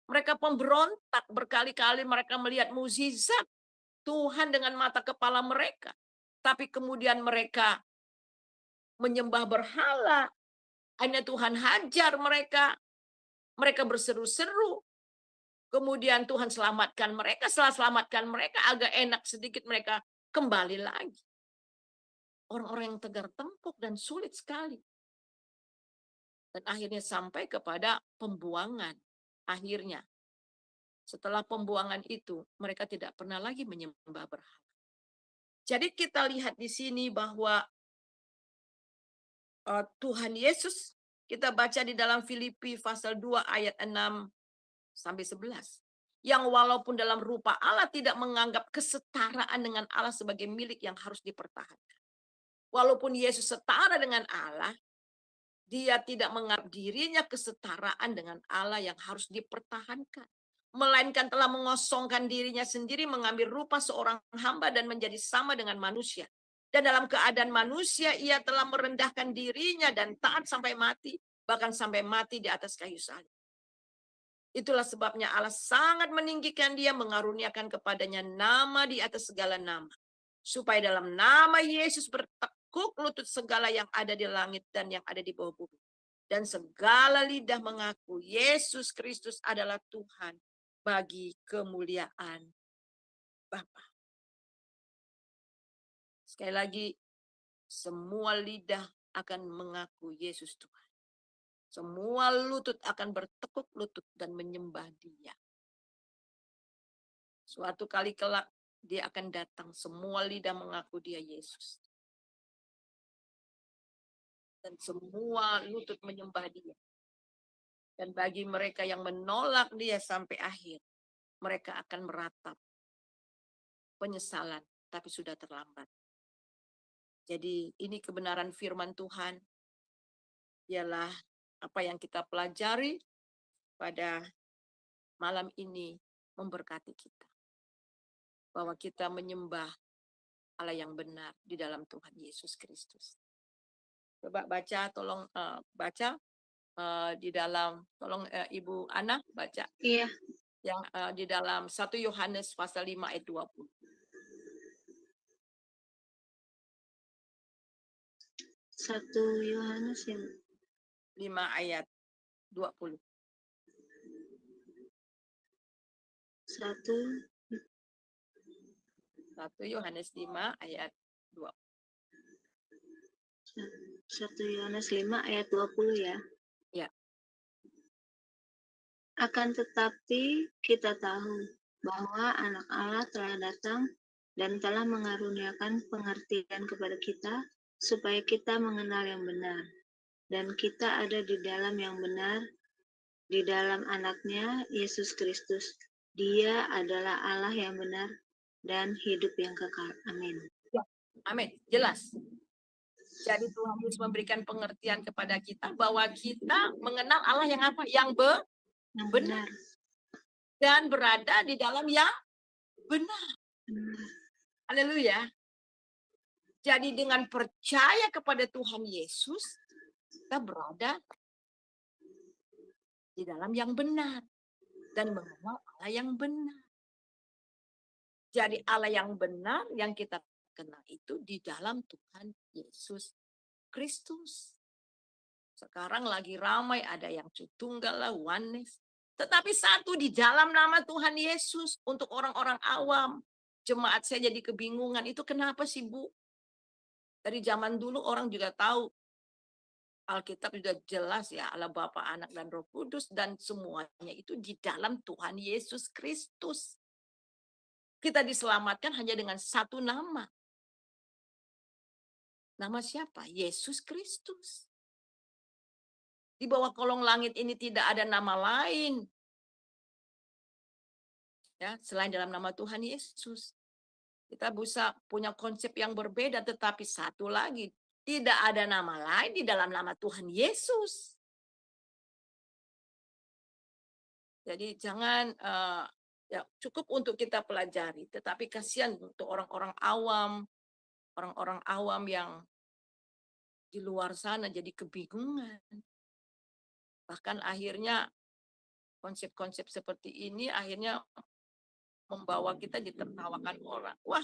Mereka pemberontak. Berkali-kali mereka melihat mukjizat Tuhan dengan mata kepala mereka. Tapi kemudian mereka menyembah berhala. Akhirnya Tuhan hajar mereka. Mereka berseru-seru. Kemudian Tuhan selamatkan mereka. Setelah selamatkan mereka, agak enak sedikit mereka kembali lagi. Orang-orang yang tegar tengkuk dan sulit sekali. Dan akhirnya sampai kepada pembuangan. Akhirnya, setelah pembuangan itu, mereka tidak pernah lagi menyembah berhala. Jadi kita lihat di sini bahwa Tuhan Yesus, kita baca di dalam Filipi pasal 2 ayat 6 sampai 11. Yang walaupun dalam rupa Allah tidak menganggap kesetaraan dengan Allah sebagai milik yang harus dipertahankan. Walaupun Yesus setara dengan Allah, dia tidak menganggap dirinya kesetaraan dengan Allah yang harus dipertahankan. Melainkan telah mengosongkan dirinya sendiri, mengambil rupa seorang hamba dan menjadi sama dengan manusia. Dan dalam keadaan manusia, ia telah merendahkan dirinya dan taat sampai mati, bahkan sampai mati di atas kayu salib. Itulah sebabnya Allah sangat meninggikan dia, mengaruniakan kepadanya nama di atas segala nama. Supaya dalam nama Yesus bertekuk lutut segala yang ada di langit dan yang ada di bawah bumi. Dan segala lidah mengaku Yesus Kristus adalah Tuhan bagi kemuliaan Bapa. Sekali lagi, semua lidah akan mengaku Yesus Tuhan. Semua lutut akan bertekuk lutut dan menyembah dia. Suatu kali kelak dia akan datang, semua lidah mengaku dia Yesus. Dan semua lutut menyembah dia. Dan bagi mereka yang menolak dia sampai akhir, mereka akan meratap penyesalan, tapi sudah terlambat. Jadi ini kebenaran firman Tuhan, ialah apa yang kita pelajari pada malam ini memberkati kita. Bahwa kita menyembah Allah yang benar di dalam Tuhan Yesus Kristus. Coba baca, tolong baca di dalam, tolong Ibu Ana baca. Iya. Yang di dalam 1 Yohanes pasal 5 ayat 20. 1 Yohanes yang 5 ayat 20. 1 Yohanes 5 ayat 20. 1 Yohanes 5 ayat 20 ya. Ya. Akan tetapi kita tahu bahwa anak Allah telah datang dan telah mengaruniakan pengertian kepada kita supaya kita mengenal yang benar. Dan kita ada di dalam yang benar, di dalam anaknya Yesus Kristus. Dia adalah Allah yang benar dan hidup yang kekal. Amin. Amin. Jelas. Jadi Tuhan Yesus memberikan pengertian kepada kita bahwa kita mengenal Allah yang apa? Yang benar. Dan berada di dalam yang benar. Haleluya. Jadi dengan percaya kepada Tuhan Yesus, kita berada di dalam yang benar. Dan mengenal Allah yang benar. Jadi Allah yang benar yang kita kenal itu di dalam Tuhan Yesus Kristus. Sekarang lagi ramai ada yang Tritunggal lah, oneness. Tetapi satu di dalam nama Tuhan Yesus untuk orang-orang awam. Jemaat saya jadi kebingungan, itu kenapa sih Bu? Dari zaman dulu orang juga tahu. Alkitab sudah jelas ya, Allah Bapa, Anak, dan Roh Kudus. Dan semuanya itu di dalam Tuhan Yesus Kristus. Kita diselamatkan hanya dengan satu nama. Nama siapa? Yesus Kristus. Di bawah kolong langit ini tidak ada nama lain. Ya, selain dalam nama Tuhan Yesus. Kita bisa punya konsep yang berbeda, tetapi satu lagi. Tidak ada nama lain di dalam nama Tuhan Yesus. Jadi jangan, ya cukup untuk kita pelajari. Tetapi kasihan untuk orang-orang awam yang di luar sana jadi kebingungan. Bahkan akhirnya konsep-konsep seperti ini akhirnya membawa kita ditertawakan orang. Wah,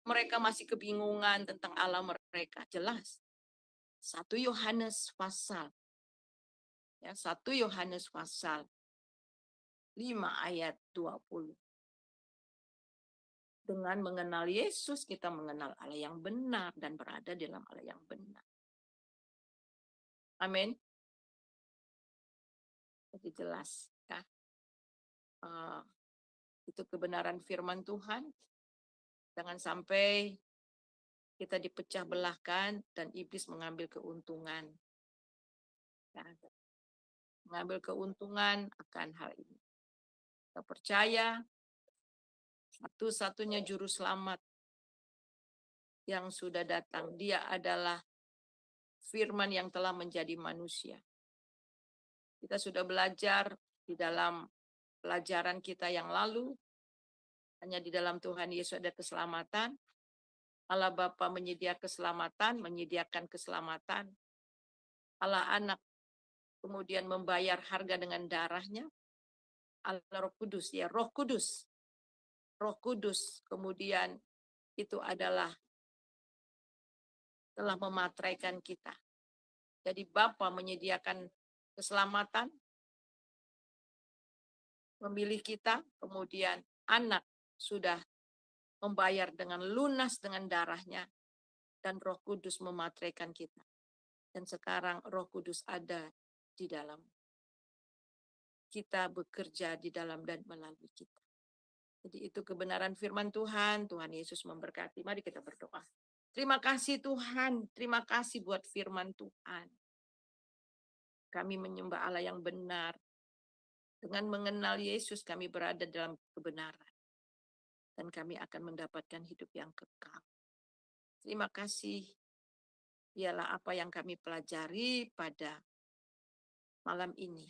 mereka masih kebingungan tentang Allah mereka. Jelas. 1 Yohanes pasal 5 ayat 20. Dengan mengenal Yesus, kita mengenal Allah yang benar dan berada dalam Allah yang benar. Amin. Jadi jelas ya. Itu kebenaran firman Tuhan. Jangan sampai kita dipecah belahkan dan iblis mengambil keuntungan. Ya. Mengambil keuntungan akan hal ini. Kita percaya satu-satunya juru selamat yang sudah datang, dia adalah firman yang telah menjadi manusia. Kita sudah belajar di dalam pelajaran kita yang lalu, hanya di dalam Tuhan Yesus ada keselamatan. Allah Bapa menyediakan keselamatan. Allah Anak kemudian membayar harga dengan darahnya. Allah Roh Kudus, ya Roh Kudus. Roh Kudus kemudian itu adalah telah memateraikan kita. Jadi Bapa menyediakan keselamatan, memilih kita, kemudian Anak sudah membayar dengan lunas dengan darahnya, dan Roh Kudus memateraikan kita. Dan sekarang Roh Kudus ada di dalam kita, bekerja di dalam dan melalui kita. Jadi itu kebenaran firman Tuhan. Tuhan Yesus memberkati. Mari kita berdoa. Terima kasih Tuhan. Terima kasih buat firman Tuhan. Kami menyembah Allah yang benar. Dengan mengenal Yesus kami berada dalam kebenaran. Dan kami akan mendapatkan hidup yang kekal. Terima kasih. Ialah apa yang kami pelajari pada malam ini.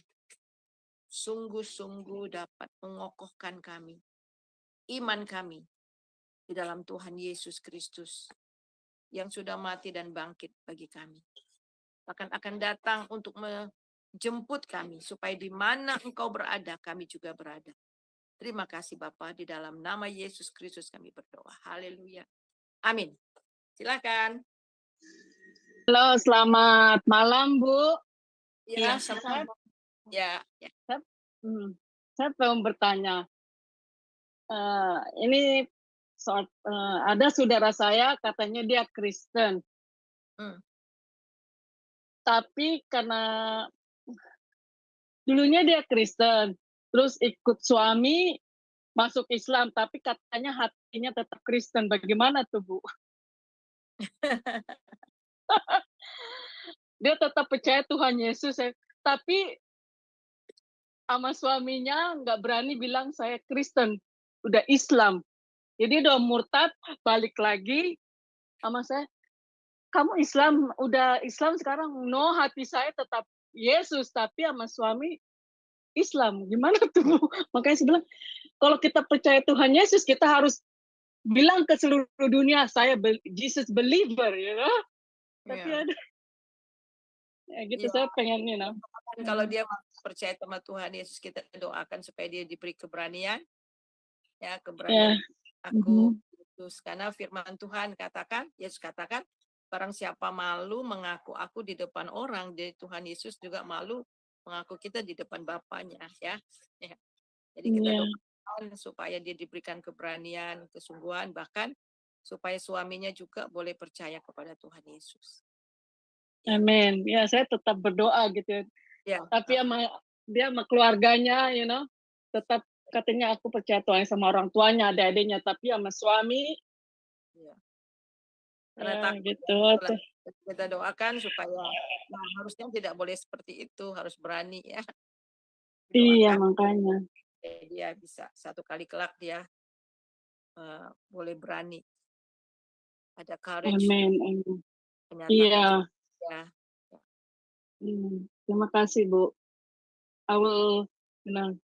Sungguh-sungguh dapat mengokohkan kami. Iman kami di dalam Tuhan Yesus Kristus yang sudah mati dan bangkit bagi kami. Bahkan akan datang untuk menjemput kami supaya di mana Engkau berada, kami juga berada. Terima kasih Bapa, di dalam nama Yesus Kristus kami berdoa. Haleluya. Amin. Silakan. Halo, selamat malam, Bu. Ya, selamat. Ya. Saya mau bertanya. Ini soal, ada saudara saya katanya dia Kristen. Tapi karena dulunya dia Kristen, terus ikut suami masuk Islam, tapi katanya hatinya tetap Kristen. Bagaimana tuh, Bu? Dia tetap percaya Tuhan Yesus, tapi sama suaminya nggak berani bilang saya Kristen, udah Islam. Jadi udah murtad, balik lagi sama saya. Kamu Islam, udah Islam sekarang. No, hati saya tetap Yesus, tapi sama suami Islam. Gimana tuh? Makanya saya bilang, kalau kita percaya Tuhan Yesus, kita harus bilang ke seluruh dunia, saya Jesus believer, ya kan? Tapi ada, ya gitu, saya pengen, Kalau dia percaya sama Tuhan Yesus, kita doakan supaya dia diberi keberanian. Ya, keberanian aku Yesus. Karena firman Tuhan katakan, Yesus katakan, barang siapa malu mengaku aku di depan orang, jadi Tuhan Yesus juga malu mengaku kita di depan Bapaknya, ya. Jadi kita doakan supaya dia diberikan keberanian, kesungguhan, bahkan supaya suaminya juga boleh percaya kepada Tuhan Yesus. Amin. Ya, saya tetap berdoa gitu. Ya. Tapi dia sama keluarganya, tetap katanya aku percaya Tuhan sama orang tuanya, adik-adiknya, tapi sama suami. Karena gitu. Kita doakan supaya harusnya tidak boleh seperti itu, harus berani ya. Iya, makanya. Dia bisa satu kali kelak dia boleh berani. Ada courage. Amin. Iya. Ya. Terima kasih, Bu. I will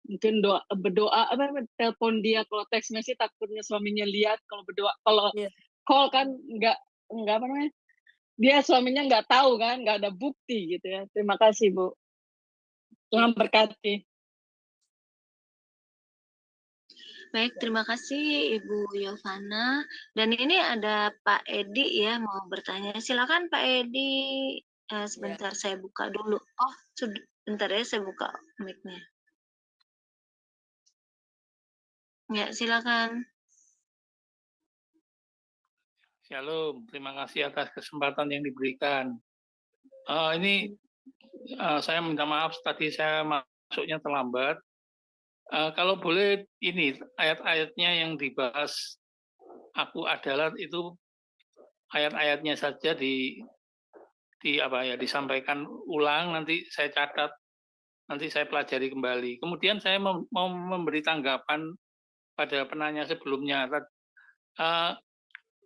mungkin berdoa telepon dia, kalau teks message takutnya suaminya lihat, kalau berdoa, kalau call kan nggak apa namanya, dia suaminya nggak tahu kan, nggak ada bukti gitu ya. Terima kasih, Bu. Tuhan berkati. Baik, terima kasih Ibu Yovana. Dan ini ada Pak Edi ya mau bertanya. Silakan Pak Edi. Sebentar saya buka dulu. Oh, bentar ya saya buka mic-nya. Ya, silakan. Shalom, terima kasih atas kesempatan yang diberikan. Ini saya minta maaf tadi saya masuknya terlambat. Kalau boleh ini ayat-ayatnya yang dibahas aku adalah itu ayat-ayatnya saja disampaikan ulang, nanti saya catat, nanti saya pelajari kembali. Kemudian saya mau memberi tanggapan pada penanya sebelumnya.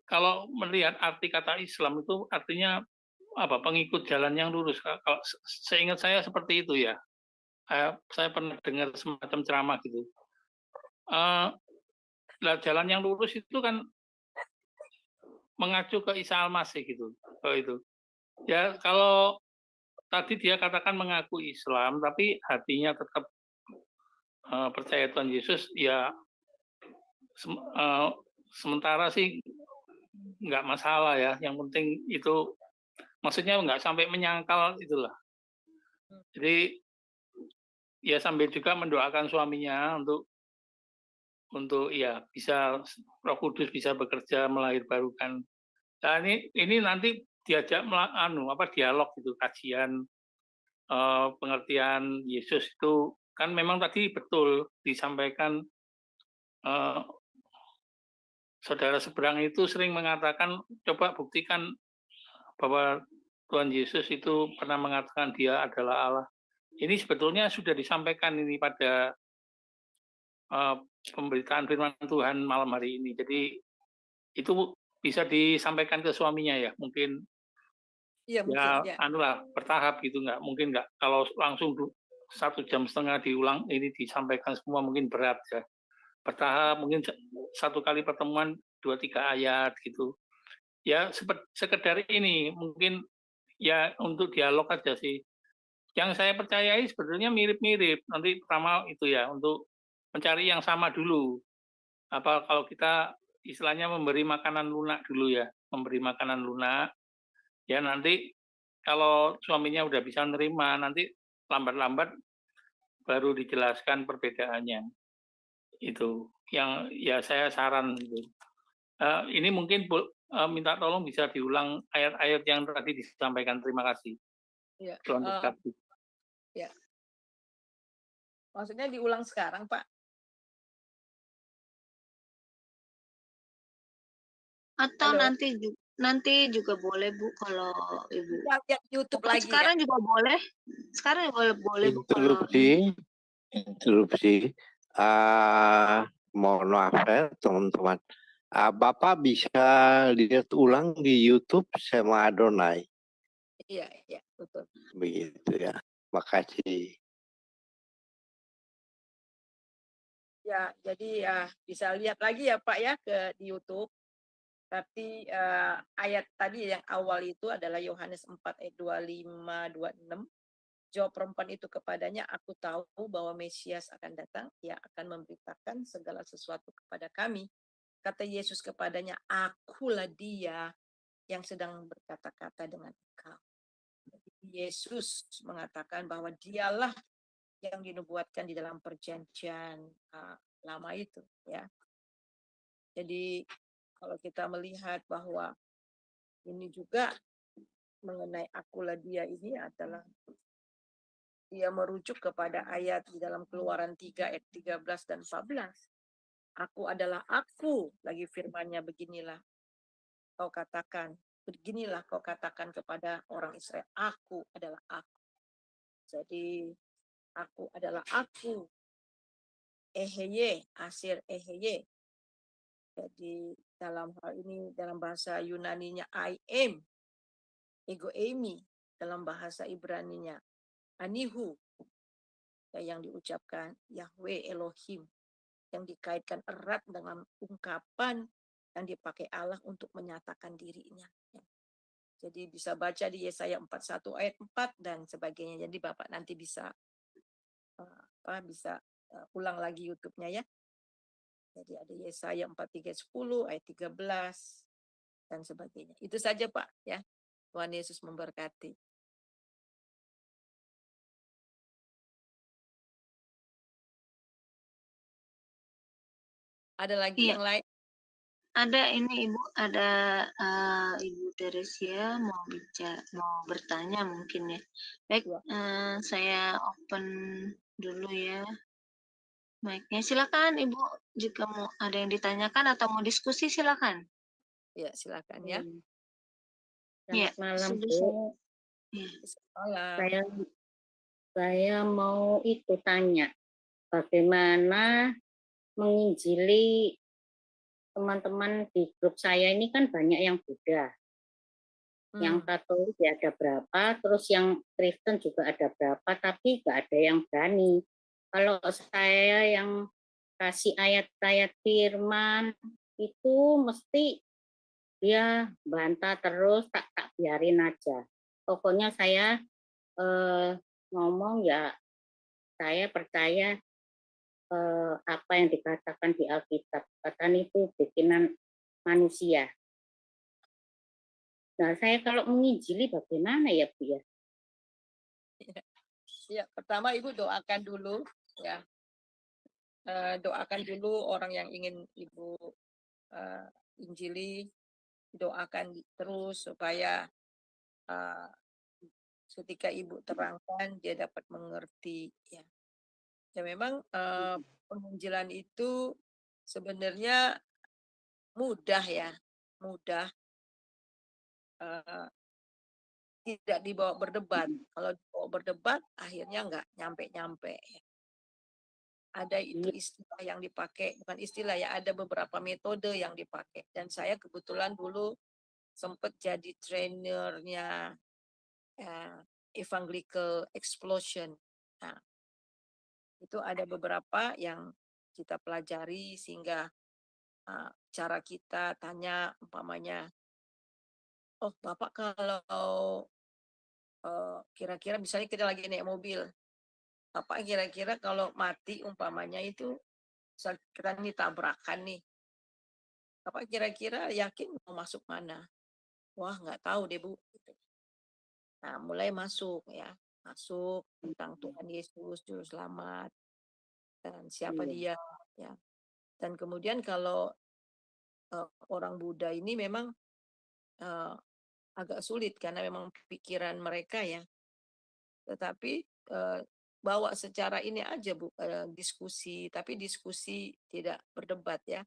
Kalau melihat arti kata Islam itu artinya apa? Pengikut jalan yang lurus. Kalau seingat saya seperti itu ya. Saya pernah dengar semacam ceramah gitu. Jalan yang lurus itu kan mengacu ke Isa Al-Masih gitu. Itu. Ya kalau tadi dia katakan mengaku Islam, tapi hatinya tetap percaya Tuhan Yesus, ya sementara sih nggak masalah ya. Yang penting itu maksudnya nggak sampai menyangkal itulah. Jadi ya sambil juga mendoakan suaminya untuk ya bisa Roh Kudus bisa bekerja melahirbarukan. Nah ini nanti diajak dialog gitu, kajian pengertian Yesus itu kan memang tadi betul disampaikan saudara seberang itu sering mengatakan coba buktikan bahwa Tuhan Yesus itu pernah mengatakan dia adalah Allah. Ini sebetulnya sudah disampaikan ini pada pemberitaan firman Tuhan malam hari ini. Jadi itu bisa disampaikan ke suaminya ya, mungkin Iya, mungkin ya. bertahap gitu, nggak kalau langsung 1,5 jam diulang ini disampaikan semua mungkin berat ya. Bertahap mungkin satu kali pertemuan 2-3 ayat gitu. Ya sekedar ini mungkin ya untuk dialog aja sih. Yang saya percayai sebetulnya mirip-mirip. Nanti pertama itu ya untuk mencari yang sama dulu. Apa kalau kita istilahnya memberi makanan lunak dulu ya, memberi makanan lunak. Ya nanti kalau suaminya udah bisa nerima, nanti lambat-lambat baru dijelaskan perbedaannya. Itu yang ya saya saran gitu. Ini mungkin minta tolong bisa diulang ayat-ayat yang tadi disampaikan. Terima kasih. Ya. Tuhan berkati. Ya. Maksudnya diulang sekarang, Pak? Atau Halo? nanti juga boleh Bu kalau Ibu. Lihat YouTube lagi Sekarang ya. juga boleh. Sekarang boleh Bu kalau interupsi. Mohon maaf ya teman-teman. Bapak bisa lihat ulang di YouTube sama Adonai. Iya, betul. Begitu ya. Makasih. Ya, jadi ya bisa lihat lagi ya Pak ya di YouTube. Tapi ayat tadi yang awal itu adalah Yohanes 4 ayat 25-26. Jawab perempuan itu kepadanya, aku tahu bahwa Mesias akan datang, ia akan memberitakan segala sesuatu kepada kami. Kata Yesus kepadanya, akulah dia yang sedang berkata-kata dengan engkau. Yesus mengatakan bahwa dialah yang dinubuatkan di dalam perjanjian lama itu ya. Jadi kalau kita melihat bahwa ini juga mengenai akulah dia ini adalah dia merujuk kepada ayat di dalam Keluaran 3 ayat 13 dan 14. Aku adalah aku, lagi firman-Nya beginilah kau katakan, beginilah kau katakan kepada orang Israel, aku adalah aku. Jadi aku adalah aku, eheye, asir eheye. Jadi dalam hal ini dalam bahasa Yunaninya I am, ego eimi, dalam bahasa Ibraninya anihu, yang diucapkan Yahweh Elohim, yang dikaitkan erat dengan ungkapan yang dipakai Allah untuk menyatakan dirinya. Jadi bisa baca di Yesaya 41 ayat 4 dan sebagainya. Jadi Bapak nanti bisa ulang lagi YouTube-nya ya. Jadi ada Yesaya 43:10 ayat 13 dan sebagainya. Itu saja Pak ya. Tuhan Yesus memberkati. Ada lagi Iya. yang lain? Ada ini Ibu, ada Ibu Teresia mau bertanya mungkin ya. Baik, Ya. saya open dulu ya mic-nya. Silakan Ibu, jika mau ada yang ditanyakan atau mau diskusi silakan. Ya, silakan ya. Ya, Selamat malam, sudah Bu. ya. Malam. Saya mau itu tanya, bagaimana menginjili teman-teman di grup saya ini kan banyak yang Buddha, yang Katolik ya ada berapa, terus yang Kristen juga ada berapa, tapi nggak ada yang berani. Kalau saya yang kasih ayat-ayat firman itu mesti dia bantah terus, tak biarin aja. Pokoknya saya ngomong ya, saya percaya apa yang dikatakan di Alkitab. Katakan itu bikinan manusia. Nah, saya kalau menginjili bagaimana ya, Bu ya? Ya, pertama Ibu doakan dulu ya. Doakan dulu orang yang ingin Ibu injili, doakan terus supaya ketika Ibu terangkan dia dapat mengerti ya. Ya memang penginjilan itu sebenarnya mudah ya, mudah, tidak dibawa berdebat. Kalau dibawa berdebat akhirnya nggak nyampe-nyampe ya. Ada itu istilah yang dipakai, bukan istilah ya, ada beberapa metode yang dipakai. Dan saya kebetulan dulu sempat jadi trainernya Evangelical Explosion. Nah, itu ada beberapa yang kita pelajari sehingga cara kita tanya umpamanya, oh Bapak kalau kira-kira misalnya kita lagi naik mobil, Bapak kira-kira kalau mati umpamanya itu kita nih tabrakan nih, Bapak kira-kira yakin mau masuk mana? Wah nggak tahu deh Bu. Gitu. Nah mulai masuk ya, masuk tentang Tuhan Yesus Juru Selamat dan siapa dia ya. Dan kemudian kalau orang Buddha ini memang agak sulit karena memang pikiran mereka ya. Tetapi bawa secara ini aja Bu, diskusi, tapi diskusi tidak berdebat ya.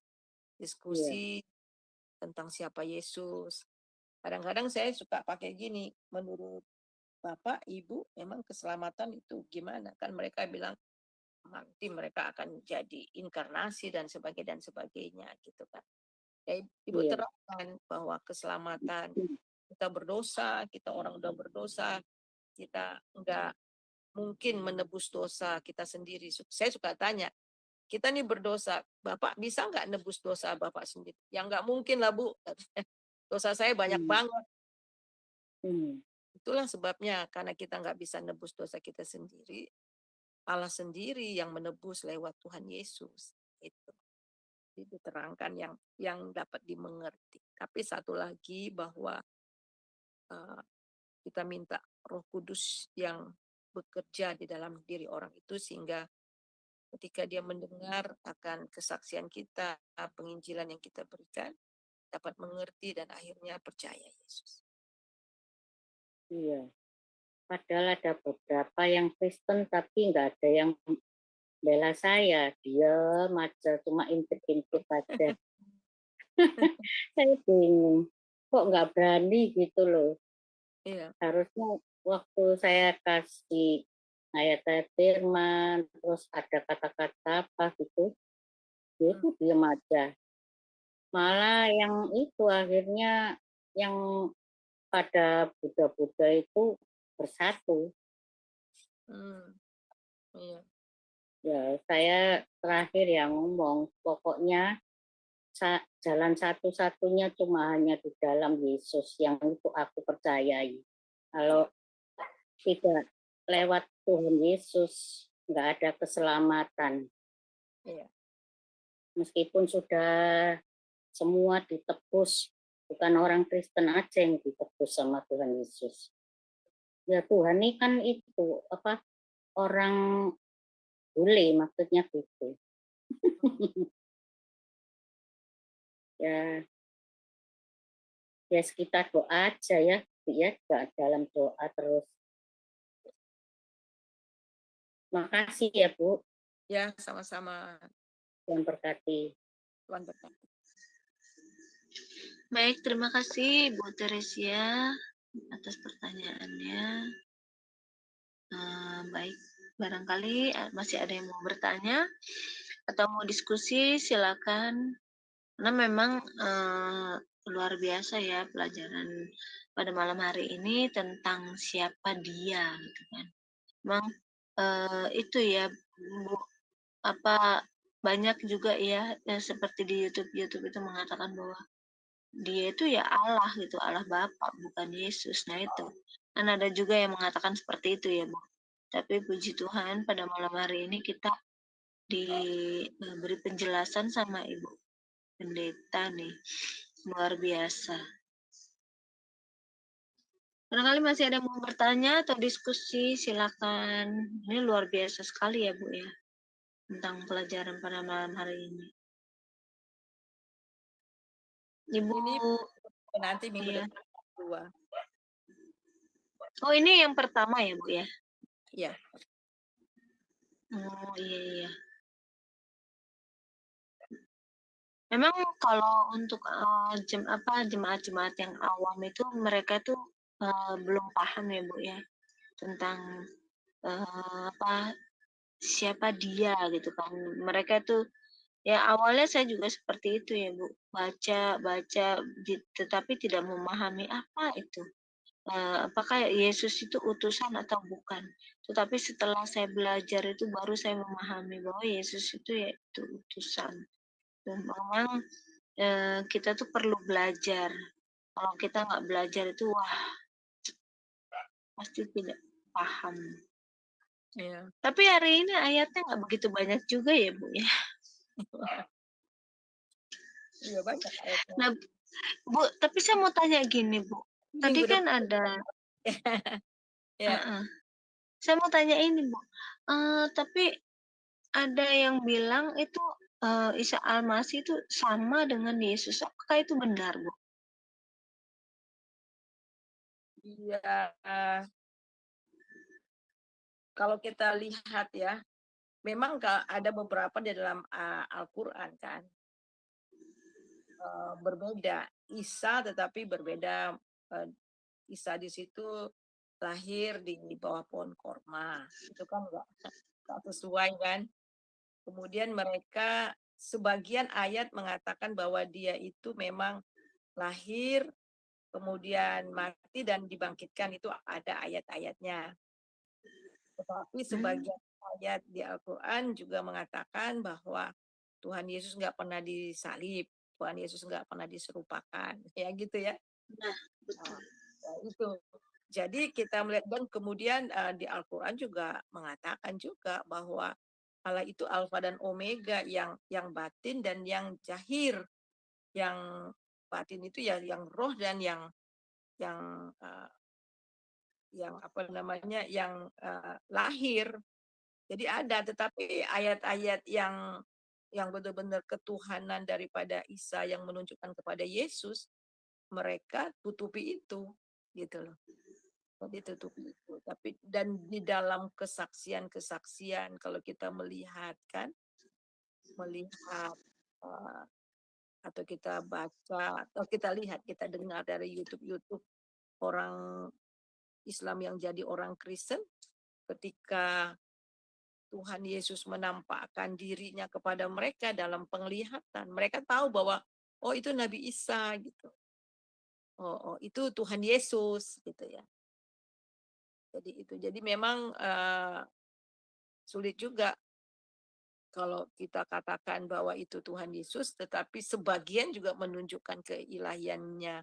Diskusi tentang siapa Yesus. Kadang-kadang saya suka pakai gini, menurut Bapak, Ibu, memang keselamatan itu gimana? Kan mereka bilang nanti mereka akan jadi inkarnasi dan sebagainya gitu kan. Ya, Ibu terangkan bahwa keselamatan kita berdosa, kita orang udah berdosa, kita enggak mungkin menebus dosa kita sendiri. Saya suka tanya, kita nih berdosa, Bapak bisa nggak nebus dosa Bapak sendiri? Ya nggak mungkin lah Bu, dosa saya banyak banget. Itulah sebabnya, karena kita nggak bisa nebus dosa kita sendiri, Allah sendiri yang menebus lewat Tuhan Yesus. Itu diterangkan yang dapat dimengerti. Tapi satu lagi bahwa kita minta Roh Kudus yang bekerja di dalam diri orang itu sehingga ketika dia mendengar akan kesaksian kita, penginjilan yang kita berikan, dapat mengerti dan akhirnya percaya Yesus. Iya. Padahal ada beberapa yang Kristen tapi nggak ada yang bela saya. Dia aja, cuma intip-intip aja. Saya bingung. Kok nggak berani gitu loh. Iya. Harusnya waktu saya kasih ayat-ayat firman, terus ada kata-kata apa gitu, dia itu diam aja. Malah yang itu akhirnya yang pada Buddha-Buddha itu bersatu. Iya. Ya, saya terakhir yang ngomong, pokoknya jalan satu-satunya cuma hanya di dalam Yesus yang itu aku percayai. Kalau tidak lewat Tuhan Yesus, nggak ada keselamatan. Iya. Meskipun sudah semua ditebus, bukan orang Kristen aja yang ditebus sama Tuhan Yesus. Ya Tuhan ini kan itu apa orang bule maksudnya gitu. Ya, ya kita doa aja ya, Bu, ya, dalam doa terus. Makasih ya, Bu, Ya, sama-sama. yang berkati. Tuhan berkati. Baik, terima kasih Bu Teresia atas pertanyaannya. Baik, barangkali masih ada yang mau bertanya atau mau diskusi, silakan. Karena memang luar biasa ya pelajaran pada malam hari ini tentang siapa dia, gitu kan. Memang itu ya, Bu, apa banyak juga ya seperti di YouTube itu mengatakan bahwa dia itu ya Allah gitu, Allah Bapa, bukan Yesus. Nah itu, kan ada juga yang mengatakan seperti itu ya, Bu. Tapi puji Tuhan pada malam hari ini kita diberi penjelasan sama Ibu Pendeta nih, luar biasa. Barangkali masih ada yang mau bertanya atau diskusi, silakan. Ini luar biasa sekali ya, Bu ya, tentang pelajaran pada malam hari ini. Ibu, Ini nanti minggu iya. depan kedua. Oh ini yang pertama ya, Bu ya? Iya. Oh iya. Memang kalau untuk jemaat-jemaat yang awam itu mereka tuh belum paham ya, Bu ya, tentang siapa dia gitu kan. Mereka tuh ya awalnya saya juga seperti itu ya, Bu. Baca tetapi tidak memahami apa itu. Apakah Yesus itu utusan atau bukan. Tetapi setelah saya belajar itu baru saya memahami bahwa Yesus itu yaitu utusan. Dan memang kita tuh perlu belajar. Kalau kita nggak belajar itu wah pasti tidak paham. Iya. Tapi hari ini ayatnya nggak begitu banyak juga ya, Bu ya. Iya banyak ayatnya. Nah, Bu, tapi saya mau tanya gini, Bu. Tadi Minggu kan depan. ada Ya. saya mau tanya ini, Bu. Tapi ada yang bilang itu Isa Al-Masih itu sama dengan Yesus. Apakah itu benar, Bu? Iya. Kalau kita lihat ya, memang ada beberapa di dalam Al-Quran kan berbeda. Isa tetapi berbeda. Isa di situ lahir di bawah pohon korma. Itu kan nggak sesuai kan. Kemudian mereka sebagian ayat mengatakan bahwa dia itu memang lahir, kemudian mati dan dibangkitkan, itu ada ayat-ayatnya. Tetapi sebagian ayat di Al-Quran juga mengatakan bahwa Tuhan Yesus nggak pernah disalib, Tuhan Yesus nggak pernah diserupakan, ya gitu ya. Nah, betul. Nah, itu. Jadi kita melihat dan kemudian di Al-Quran juga mengatakan juga bahwa Allah itu Alfa dan Omega, yang batin dan yang zahir. Yang batin itu ya yang roh dan yang apa namanya yang lahir. Jadi ada, tetapi ayat-ayat yang benar-benar ketuhanan daripada Isa yang menunjukkan kepada Yesus, mereka tutupi itu, gitu loh. Jadi tutupi itu. Tapi dan di dalam kesaksian-kesaksian kalau kita melihat atau kita baca atau kita lihat, kita dengar dari YouTube orang Islam yang jadi orang Kristen, ketika Tuhan Yesus menampakkan dirinya kepada mereka dalam penglihatan, mereka tahu bahwa oh itu Nabi Isa gitu. Oh itu Tuhan Yesus gitu ya. Jadi memang sulit juga kalau kita katakan bahwa itu Tuhan Yesus, tetapi sebagian juga menunjukkan keilahiannya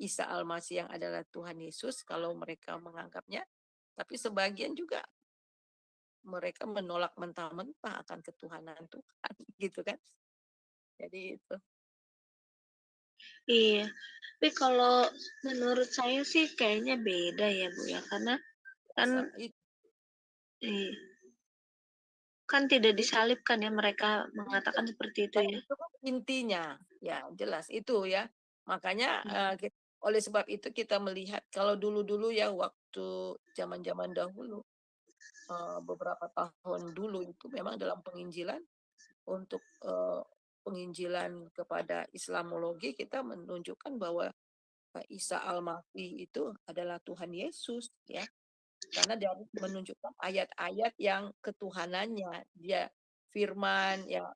Isa Al-Masih yang adalah Tuhan Yesus kalau mereka menganggapnya, tapi sebagian juga mereka menolak mentah-mentah akan ketuhanan Tuhan, gitu kan? Jadi itu. Iya. Tapi kalau menurut saya sih kayaknya beda ya, Bu ya. Karena kan kan tidak disalibkan ya, mereka mengatakan seperti itu Dan ya. itu kan intinya, ya jelas itu ya. Makanya oleh sebab itu kita melihat kalau dulu-dulu ya waktu zaman-zaman dahulu beberapa tahun dulu itu memang dalam penginjilan untuk penginjilan kepada Islamologi kita menunjukkan bahwa Isa Al-Masih itu adalah Tuhan Yesus ya. Karena dia menunjukkan ayat-ayat yang ketuhanannya, dia firman ya,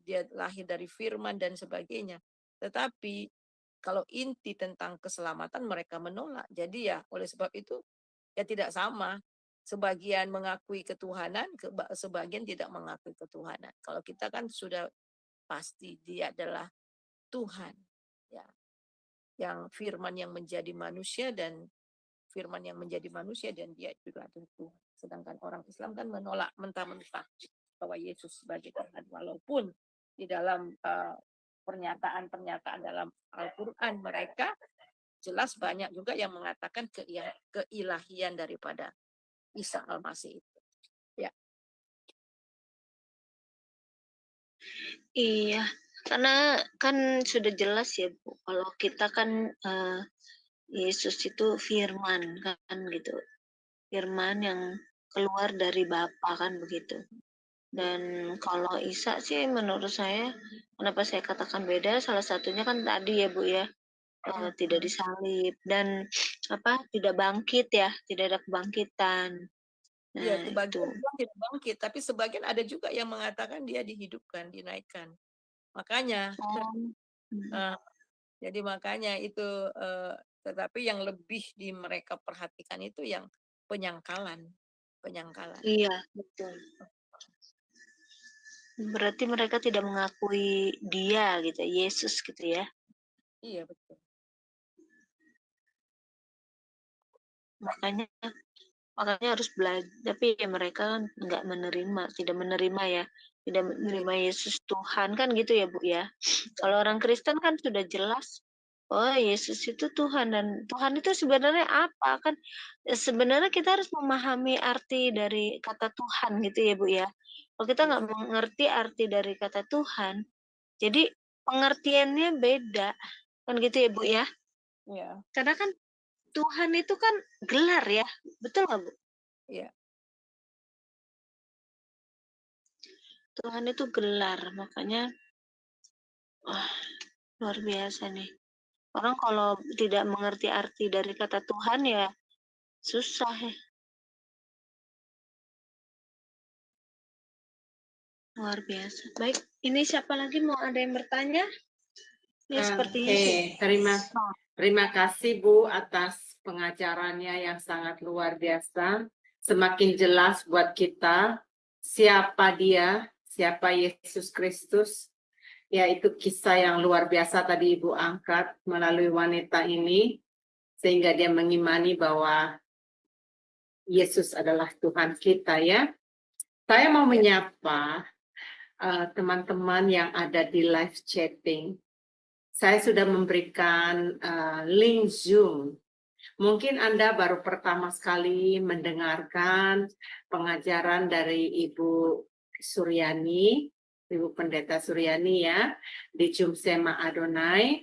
dia lahir dari firman dan sebagainya. Tetapi kalau inti tentang keselamatan mereka menolak. Jadi ya oleh sebab itu ya tidak sama. Sebagian mengakui ketuhanan, sebagian tidak mengakui ketuhanan. Kalau kita kan sudah pasti dia adalah Tuhan ya, yang firman yang menjadi manusia dan firman yang menjadi manusia dan dia juga adalah Tuhan. Sedangkan orang Islam kan menolak mentah-mentah bahwa Yesus sebagai Tuhan. Walaupun di dalam pernyataan-pernyataan dalam Al-Quran mereka jelas banyak juga yang mengatakan keilahian daripada Isa Al-Masih itu. Ya. Iya, karena kan sudah jelas ya Bu, kalau kita kan Yesus itu firman kan gitu. Firman yang keluar dari Bapa kan begitu. Dan kalau Isa sih menurut saya, kenapa saya katakan beda, salah satunya kan tadi ya Bu ya, tidak disalib dan tidak bangkit ya, tidak ada kebangkitan. Iya, Nah itu. sebagian bilang tidak bangkit, tapi sebagian ada juga yang mengatakan dia dihidupkan, dinaikkan. Makanya, jadi makanya itu, tetapi yang lebih di mereka perhatikan itu yang penyangkalan. Iya, betul. Berarti mereka tidak mengakui dia gitu, Yesus gitu ya. Iya, betul. Makanya harus belajar, tapi ya mereka kan nggak menerima, tidak menerima ya, tidak menerima Yesus Tuhan kan gitu ya Bu ya. Kalau orang Kristen kan sudah jelas, oh Yesus itu Tuhan dan Tuhan itu sebenarnya apa kan? Sebenarnya kita harus memahami arti dari kata Tuhan gitu ya Bu ya. Kalau kita nggak mengerti arti dari kata Tuhan, jadi pengertiannya beda kan gitu ya Bu ya. Iya. Karena kan Tuhan itu kan gelar ya, betul nggak Bu? Iya. Tuhan itu gelar, makanya luar biasa nih. Orang kalau tidak mengerti arti dari kata Tuhan ya susah ya. Luar biasa. Baik, ini siapa lagi mau ada yang bertanya? Ini sepertinya sih. Terima kasih Bu atas pengajarannya yang sangat luar biasa. Semakin jelas buat kita siapa dia, siapa Yesus Kristus. Ya, itu kisah yang luar biasa tadi Ibu angkat melalui wanita ini, sehingga dia mengimani bahwa Yesus adalah Tuhan kita ya. Saya mau menyapa teman-teman yang ada di live chatting. Saya sudah memberikan link Zoom. Mungkin Anda baru pertama sekali mendengarkan pengajaran dari Ibu Suryani, Ibu Pendeta Suryani ya, di Jumsema Adonai.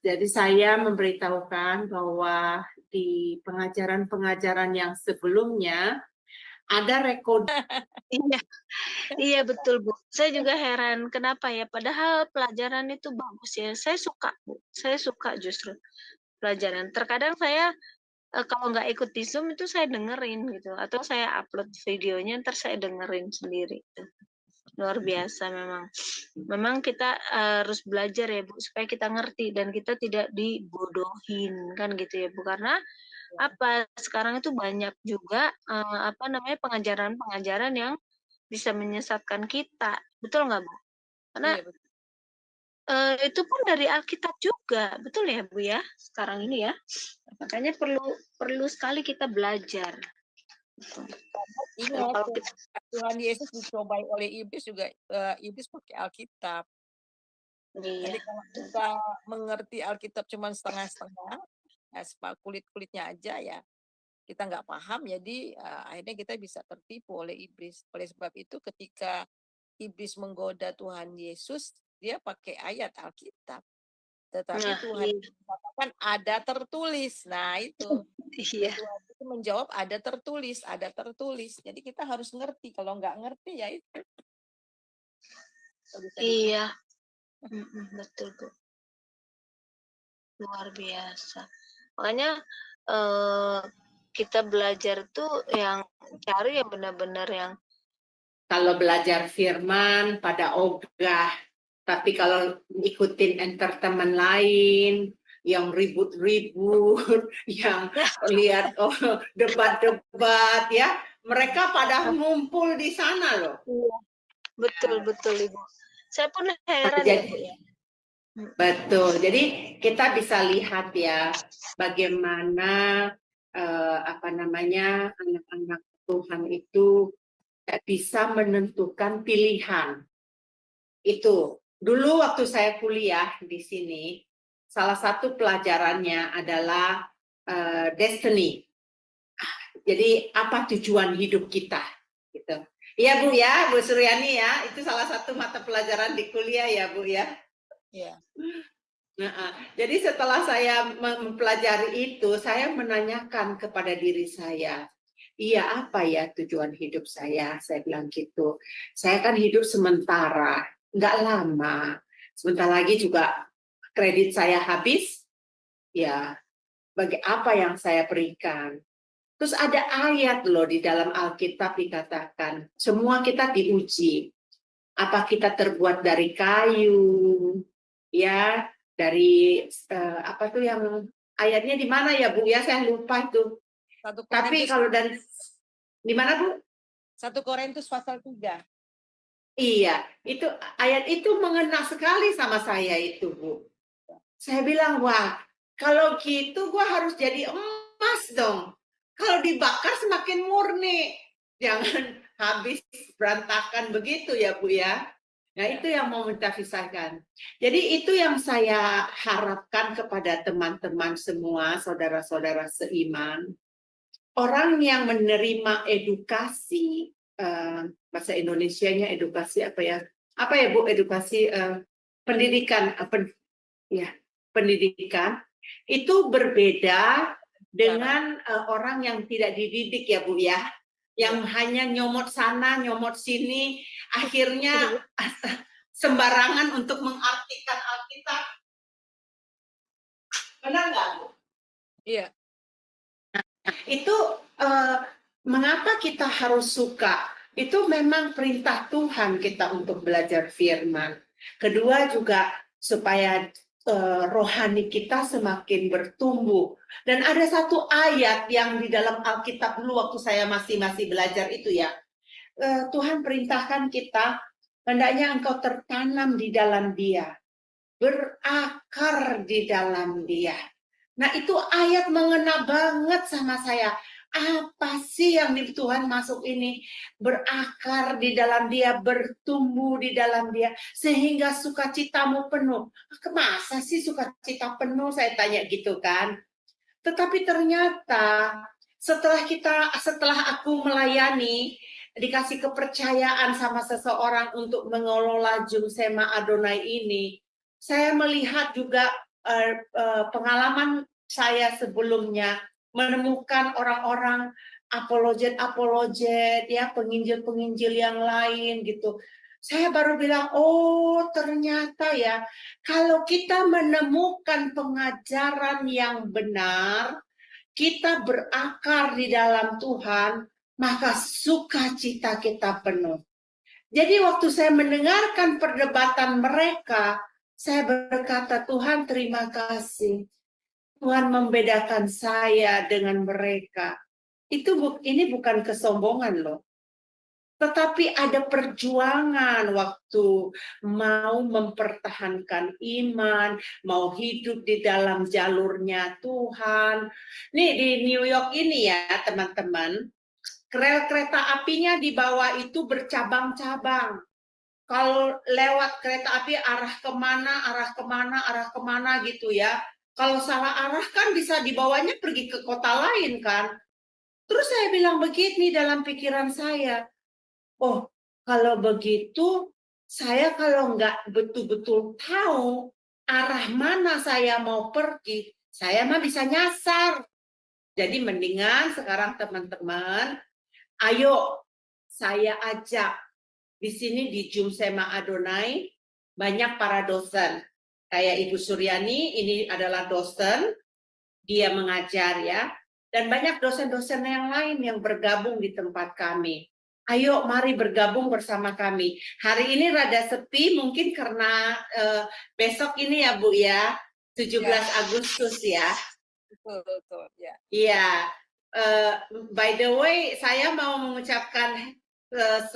Jadi saya memberitahukan bahwa di pengajaran-pengajaran yang sebelumnya ada rekod. Iya betul Bu. Saya juga heran kenapa ya. Padahal pelajaran itu bagus ya. Saya suka Bu. Saya suka justru pelajaran. Terkadang saya kalau nggak ikut di Zoom itu saya dengerin gitu. Atau saya upload videonya ntar saya dengerin sendiri. Luar biasa memang. Memang kita harus belajar ya Bu supaya kita ngerti dan kita tidak dibodohin kan gitu ya Bu. Karena sekarang itu banyak juga pengajaran-pengajaran yang bisa menyesatkan kita, betul nggak Bu? Karena itu pun dari Alkitab juga, betul ya Bu ya? Sekarang ini ya, makanya perlu sekali kita belajar. Ingat, Tuhan Yesus dicobai oleh iblis juga, iblis pakai Alkitab. Iya. Jadi kalau kita mengerti Alkitab cuma setengah-setengah, kulit-kulitnya aja ya, kita nggak paham, jadi akhirnya kita bisa tertipu oleh iblis. Oleh sebab itu ketika iblis menggoda Tuhan Yesus, dia pakai ayat Alkitab. Tetapi Nah, Tuhan iya. katakan ada tertulis. Nah itu. Iya. Tuhan itu menjawab ada tertulis, ada tertulis. Jadi kita harus ngerti. Kalau nggak ngerti ya itu. Iya. Betul, Bu. Luar biasa. Makanya kita belajar tuh yang cari yang benar-benar yang Kalau belajar firman pada ogah, tapi kalau ikutin entertainment lain, yang ribut-ribut, yang lihat debat-debat ya, mereka pada ngumpul di sana loh. betul Ibu. Saya pun heran ya Bu ya. Betul. Jadi kita bisa lihat ya bagaimana anak-anak Tuhan itu bisa menentukan pilihan. Itu dulu waktu saya kuliah di sini, salah satu pelajarannya adalah destiny. Jadi apa tujuan hidup kita? Gitu. Iya Bu ya, Bu Suryani ya, itu salah satu mata pelajaran di kuliah ya Bu ya. Iya. Nah, jadi setelah saya mempelajari itu, saya menanyakan kepada diri saya, iya apa ya tujuan hidup saya? Saya bilang gitu. Saya kan hidup sementara, nggak lama. Sebentar lagi juga kredit saya habis, ya bagi apa yang saya berikan? Terus ada ayat loh di dalam Alkitab dikatakan, semua kita diuji. Apa kita terbuat dari kayu, ya, dari apa tuh yang ayatnya di mana ya Bu ya, saya lupa itu. Tapi kalau dari di mana Bu? 1 Korintus pasal 3. Iya, itu ayat itu mengena sekali sama saya itu Bu. Saya bilang wah, kalau gitu gua harus jadi emas dong. Kalau dibakar semakin murni, jangan habis berantakan begitu ya Bu ya. Nah itu yang mau kita pisahkan. Jadi itu yang saya harapkan kepada teman-teman semua, saudara-saudara seiman. Orang yang menerima edukasi, bahasa Indonesianya edukasi apa ya? Apa ya Bu edukasi pendidikan, pendidikan itu berbeda dengan orang yang tidak dididik ya Bu ya. Yang hanya nyomot sana, nyomot sini, akhirnya sembarangan untuk mengartikan Alkitab. Benar nggak, Bu? Iya. Itu mengapa kita harus suka? Itu memang perintah Tuhan kita untuk belajar firman. Kedua juga supaya rohani kita semakin bertumbuh. Dan ada satu ayat yang di dalam Alkitab dulu waktu saya masih belajar itu ya. Tuhan perintahkan kita, hendaknya engkau tertanam di dalam Dia, berakar di dalam Dia. Nah itu ayat mengena banget sama saya. Apa sih yang di Tuhan masuk ini? Berakar di dalam Dia, bertumbuh di dalam Dia, sehingga sukacitamu penuh. Masa sih sukacita penuh? Saya tanya gitu kan. Tetapi ternyata setelah aku melayani, dikasih kepercayaan sama seseorang untuk mengelola Jumsema Adonai ini, saya melihat juga pengalaman saya sebelumnya menemukan orang-orang apologet ya, penginjil yang lain gitu. Saya baru bilang, oh ternyata ya, kalau kita menemukan pengajaran yang benar, kita berakar di dalam Tuhan, maka sukacita kita penuh. Jadi waktu saya mendengarkan perdebatan mereka, saya berkata, Tuhan terima kasih. Tuhan membedakan saya dengan mereka. Ini bukan kesombongan loh. Tetapi ada perjuangan waktu mau mempertahankan iman, mau hidup di dalam jalurnya Tuhan. Nih di New York ini ya teman-teman, rel kereta apinya di bawah itu bercabang-cabang. Kalau lewat kereta api arah kemana gitu ya. Kalau salah arah kan bisa dibawanya pergi ke kota lain kan. Terus saya bilang begini dalam pikiran saya, oh kalau begitu saya kalau nggak betul-betul tahu arah mana saya mau pergi, saya mah bisa nyasar. Jadi mendingan sekarang teman-teman, ayo saya ajak di sini di Jumsema Adonai banyak para dosen. Kayak Ibu Suryani ini adalah dosen, dia mengajar ya. Dan banyak dosen-dosen yang lain yang bergabung di tempat kami. Ayo mari bergabung bersama kami. Hari ini rada sepi mungkin karena besok ini ya Bu ya, 17 Agustus ya. Betul, ya. Iya. By the way, saya mau mengucapkan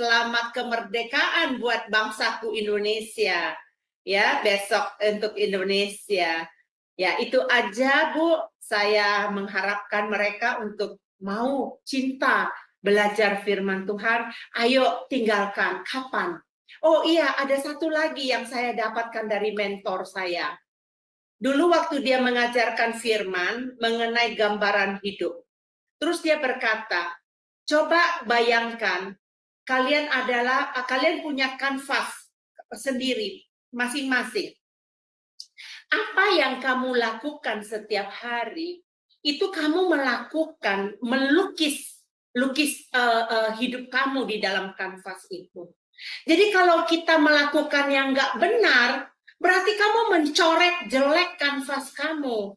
selamat kemerdekaan buat bangsaku Indonesia. Ya, besok untuk Indonesia. Ya, itu aja Bu, saya mengharapkan mereka untuk mau cinta belajar firman Tuhan. Ayo tinggalkan, kapan? Oh iya, ada satu lagi yang saya dapatkan dari mentor saya. Dulu waktu dia mengajarkan firman mengenai gambaran hidup. Terus dia berkata, coba bayangkan, kalian punya kanvas sendiri, masing-masing. Apa yang kamu lakukan setiap hari, itu kamu melukis hidup kamu di dalam kanvas itu. Jadi kalau kita melakukan yang nggak benar, berarti kamu mencoret jelek kanvas kamu.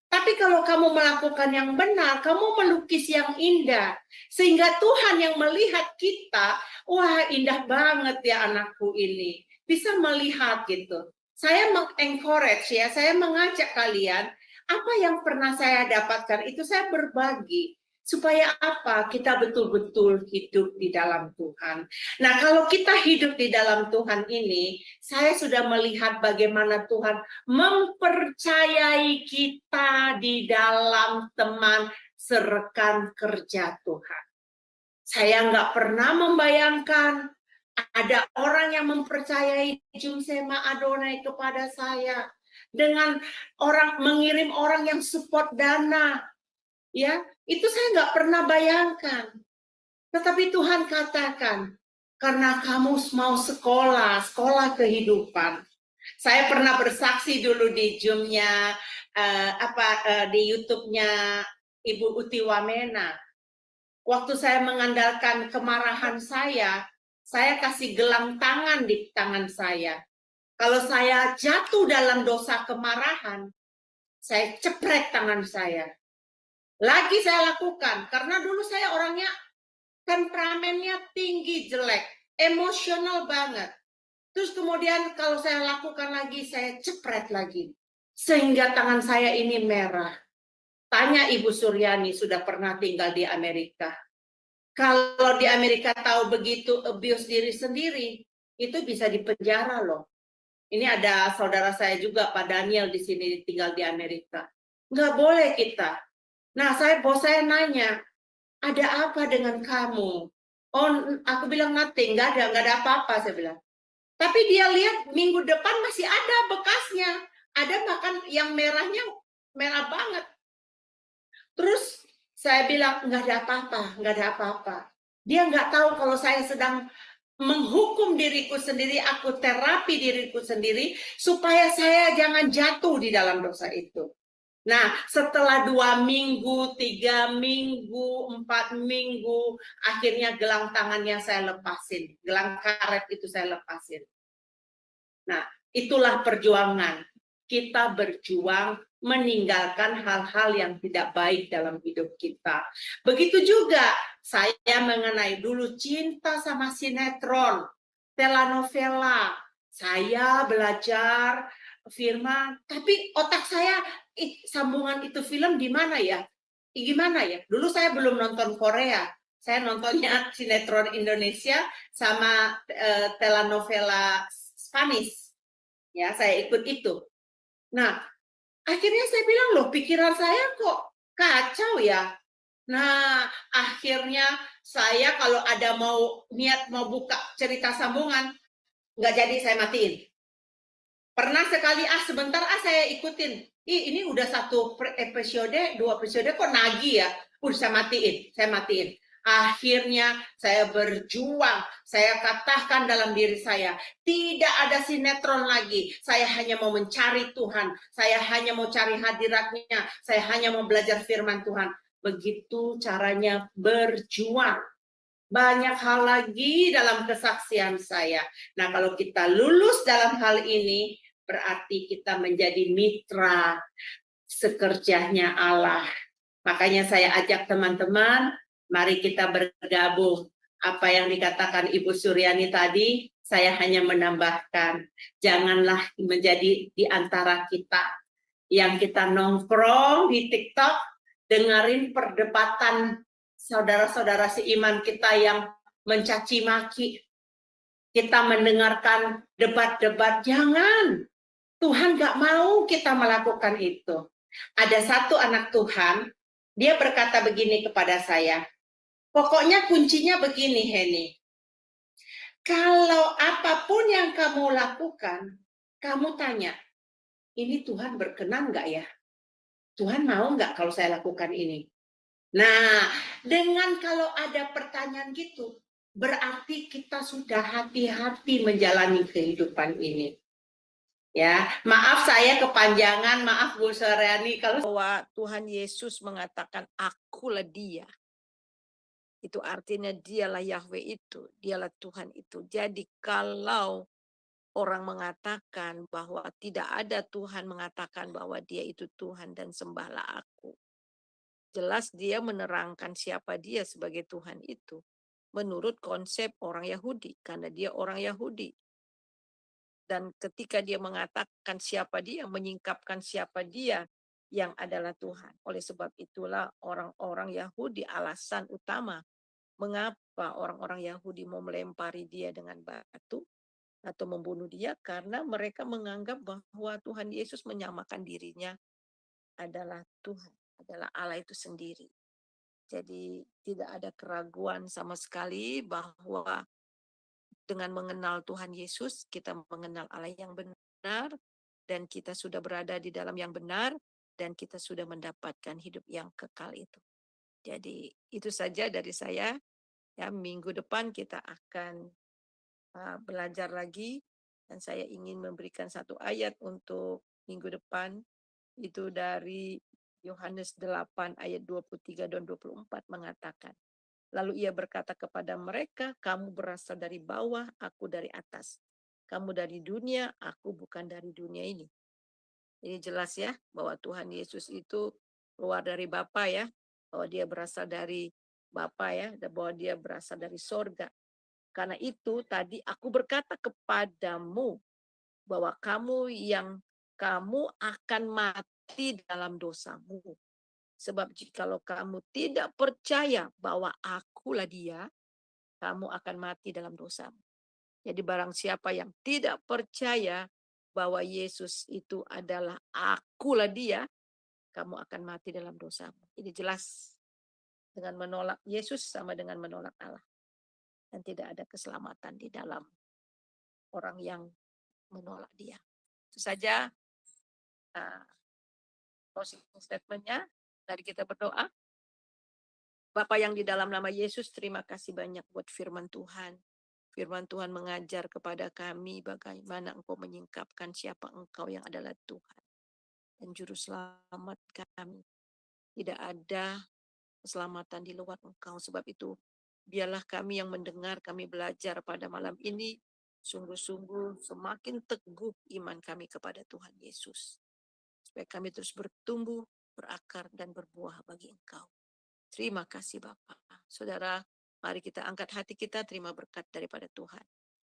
Tapi kalau kamu melakukan yang benar, kamu melukis yang indah. Sehingga Tuhan yang melihat kita, wah indah banget ya anakku ini. Bisa melihat gitu. Saya mengencourage ya, saya mengajak kalian, apa yang pernah saya dapatkan itu saya berbagi. Supaya apa? Kita betul-betul hidup di dalam Tuhan. Nah, kalau kita hidup di dalam Tuhan ini, saya sudah melihat bagaimana Tuhan mempercayai kita di dalam teman serekan kerja Tuhan. Saya nggak pernah membayangkan ada orang yang mempercayai Jumsema Adonai kepada saya dengan mengirim orang yang support dana. Ya, itu saya nggak pernah bayangkan. Tetapi Tuhan katakan, karena kamu mau sekolah kehidupan. Saya pernah bersaksi dulu di Zoom-nya, di YouTube-nya Ibu Uti Wamena. Waktu saya mengandalkan kemarahan saya kasih gelang tangan di tangan saya. Kalau saya jatuh dalam dosa kemarahan, saya cepret tangan saya. Lagi saya lakukan, karena dulu saya orangnya temperamennya tinggi, jelek, emosional banget. Terus kemudian kalau saya lakukan lagi, saya cepret lagi. Sehingga tangan saya ini merah. Tanya Ibu Suryani, sudah pernah tinggal di Amerika. Kalau di Amerika tahu begitu abuse diri sendiri, itu bisa dipenjara loh. Ini ada saudara saya juga, Pak Daniel di sini tinggal di Amerika. Nggak boleh kita. Nah, bos saya nanya, ada apa dengan kamu? Oh, aku bilang nothing, nggak ada apa-apa, saya bilang. Tapi dia lihat minggu depan masih ada bekasnya. Ada bahkan yang merahnya merah banget. Terus saya bilang, nggak ada apa-apa. Dia nggak tahu kalau saya sedang menghukum diriku sendiri, aku terapi diriku sendiri, supaya saya jangan jatuh di dalam dosa itu. Nah, setelah 2 minggu, 3 minggu, 4 minggu, akhirnya gelang tangannya saya lepasin. Gelang karet itu saya lepasin. Nah, itulah perjuangan. Kita berjuang meninggalkan hal-hal yang tidak baik dalam hidup kita. Begitu juga saya mengenai dulu cinta sama sinetron, telenovela. Saya belajar firman, tapi otak saya sambungan itu film di mana ya? Gimana ya? Dulu saya belum nonton Korea. Saya nontonnya sinetron Indonesia sama telenovela Spanish. Ya, saya ikut itu. Nah, akhirnya saya bilang, loh, pikiran saya kok kacau ya. Nah, akhirnya saya kalau ada niat mau buka cerita sambungan, nggak jadi saya matiin. Pernah sekali, sebentar saya ikutin. Ini udah 1 episode, 2 episode kok nagih ya. saya matiin. Akhirnya saya berjuang, saya katakan dalam diri saya, tidak ada sinetron lagi. Saya hanya mau mencari Tuhan, saya hanya mau cari hadiratnya, saya hanya mau belajar firman Tuhan. Begitu caranya berjuang. Banyak hal lagi dalam kesaksian saya. Nah, kalau kita lulus dalam hal ini, berarti kita menjadi mitra sekerjanya Allah. Makanya saya ajak teman-teman, mari kita bergabung. Apa yang dikatakan Ibu Suryani tadi, saya hanya menambahkan, janganlah menjadi di antara kita yang kita nongkrong di TikTok, dengerin perdebatan saudara-saudara seiman kita yang mencaci maki. Kita mendengarkan debat-debat, jangan. Tuhan gak mau kita melakukan itu. Ada satu anak Tuhan, dia berkata begini kepada saya, pokoknya kuncinya begini, Henny. Kalau apapun yang kamu lakukan, kamu tanya, ini Tuhan berkenan nggak ya? Tuhan mau nggak kalau saya lakukan ini? Nah, dengan kalau ada pertanyaan gitu, berarti kita sudah hati-hati menjalani kehidupan ini. Ya, maaf saya kepanjangan, maaf Bu Suryani kalau Bahwa Tuhan Yesus mengatakan akulah dia. Itu artinya dialah Yahweh itu, dialah Tuhan itu. Jadi kalau orang mengatakan bahwa tidak ada Tuhan mengatakan bahwa dia itu Tuhan dan sembahlah aku. Jelas dia menerangkan siapa dia sebagai Tuhan itu. Menurut konsep orang Yahudi, karena dia orang Yahudi. Dan ketika dia mengatakan siapa dia, menyingkapkan siapa dia yang adalah Tuhan. Oleh sebab itulah orang-orang Yahudi alasan utama mengapa orang-orang Yahudi mau melempari dia dengan batu atau membunuh dia, karena mereka menganggap bahwa Tuhan Yesus menyamakan dirinya adalah Tuhan, adalah Allah itu sendiri. Jadi tidak ada keraguan sama sekali bahwa dengan mengenal Tuhan Yesus, kita mengenal Allah yang benar, dan kita sudah berada di dalam yang benar, dan kita sudah mendapatkan hidup yang kekal itu. Jadi itu saja dari saya. Ya, minggu depan kita akan belajar lagi, dan saya ingin memberikan satu ayat untuk minggu depan, itu dari Yohanes 8 ayat 23 dan 24 mengatakan, lalu ia berkata kepada mereka, kamu berasal dari bawah, aku dari atas. Kamu dari dunia, aku bukan dari dunia ini. Ini jelas ya, bahwa Tuhan Yesus itu keluar dari Bapa ya, bahwa dia berasal dari Bapa ya, dan bahwa dia berasal dari sorga. Karena itu tadi aku berkata kepadamu, bahwa kamu akan mati dalam dosamu. Sebab jikalau kamu tidak percaya bahwa akulah dia, kamu akan mati dalam dosamu. Jadi barang siapa yang tidak percaya bahwa Yesus itu adalah akulah dia, kamu akan mati dalam dosamu. Ini jelas, dengan menolak Yesus sama dengan menolak Allah. Dan tidak ada keselamatan di dalam orang yang menolak dia. Itu saja closing statement-nya. Mari kita berdoa. Bapa yang di dalam nama Yesus, terima kasih banyak buat firman Tuhan. Firman Tuhan mengajar kepada kami bagaimana Engkau menyingkapkan siapa Engkau yang adalah Tuhan dan Juru Selamat kami. Tidak ada keselamatan di luar Engkau. Sebab itu, biarlah kami yang mendengar, kami belajar pada malam ini, sungguh-sungguh semakin teguh iman kami kepada Tuhan Yesus. Supaya kami terus bertumbuh, berakar, dan berbuah bagi Engkau. Terima kasih Bapak. Saudara, mari kita angkat hati kita, terima berkat daripada Tuhan.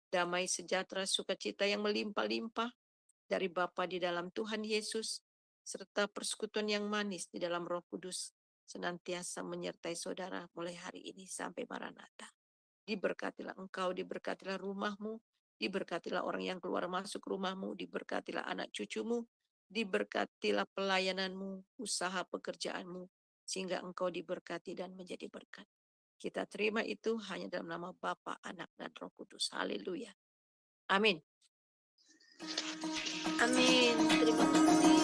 Damai sejahtera, sukacita yang melimpah-limpah dari Bapa di dalam Tuhan Yesus, serta persekutuan yang manis di dalam Roh Kudus, senantiasa menyertai saudara mulai hari ini sampai Maranatha. Diberkatilah engkau, diberkatilah rumahmu, diberkatilah orang yang keluar masuk rumahmu, diberkatilah anak cucumu, diberkatilah pelayananmu, usaha pekerjaanmu, sehingga engkau diberkati dan menjadi berkat. Kita terima itu hanya dalam nama Bapa, Anak, dan Roh Kudus. Haleluya. Amin. Amin. Terima kasih.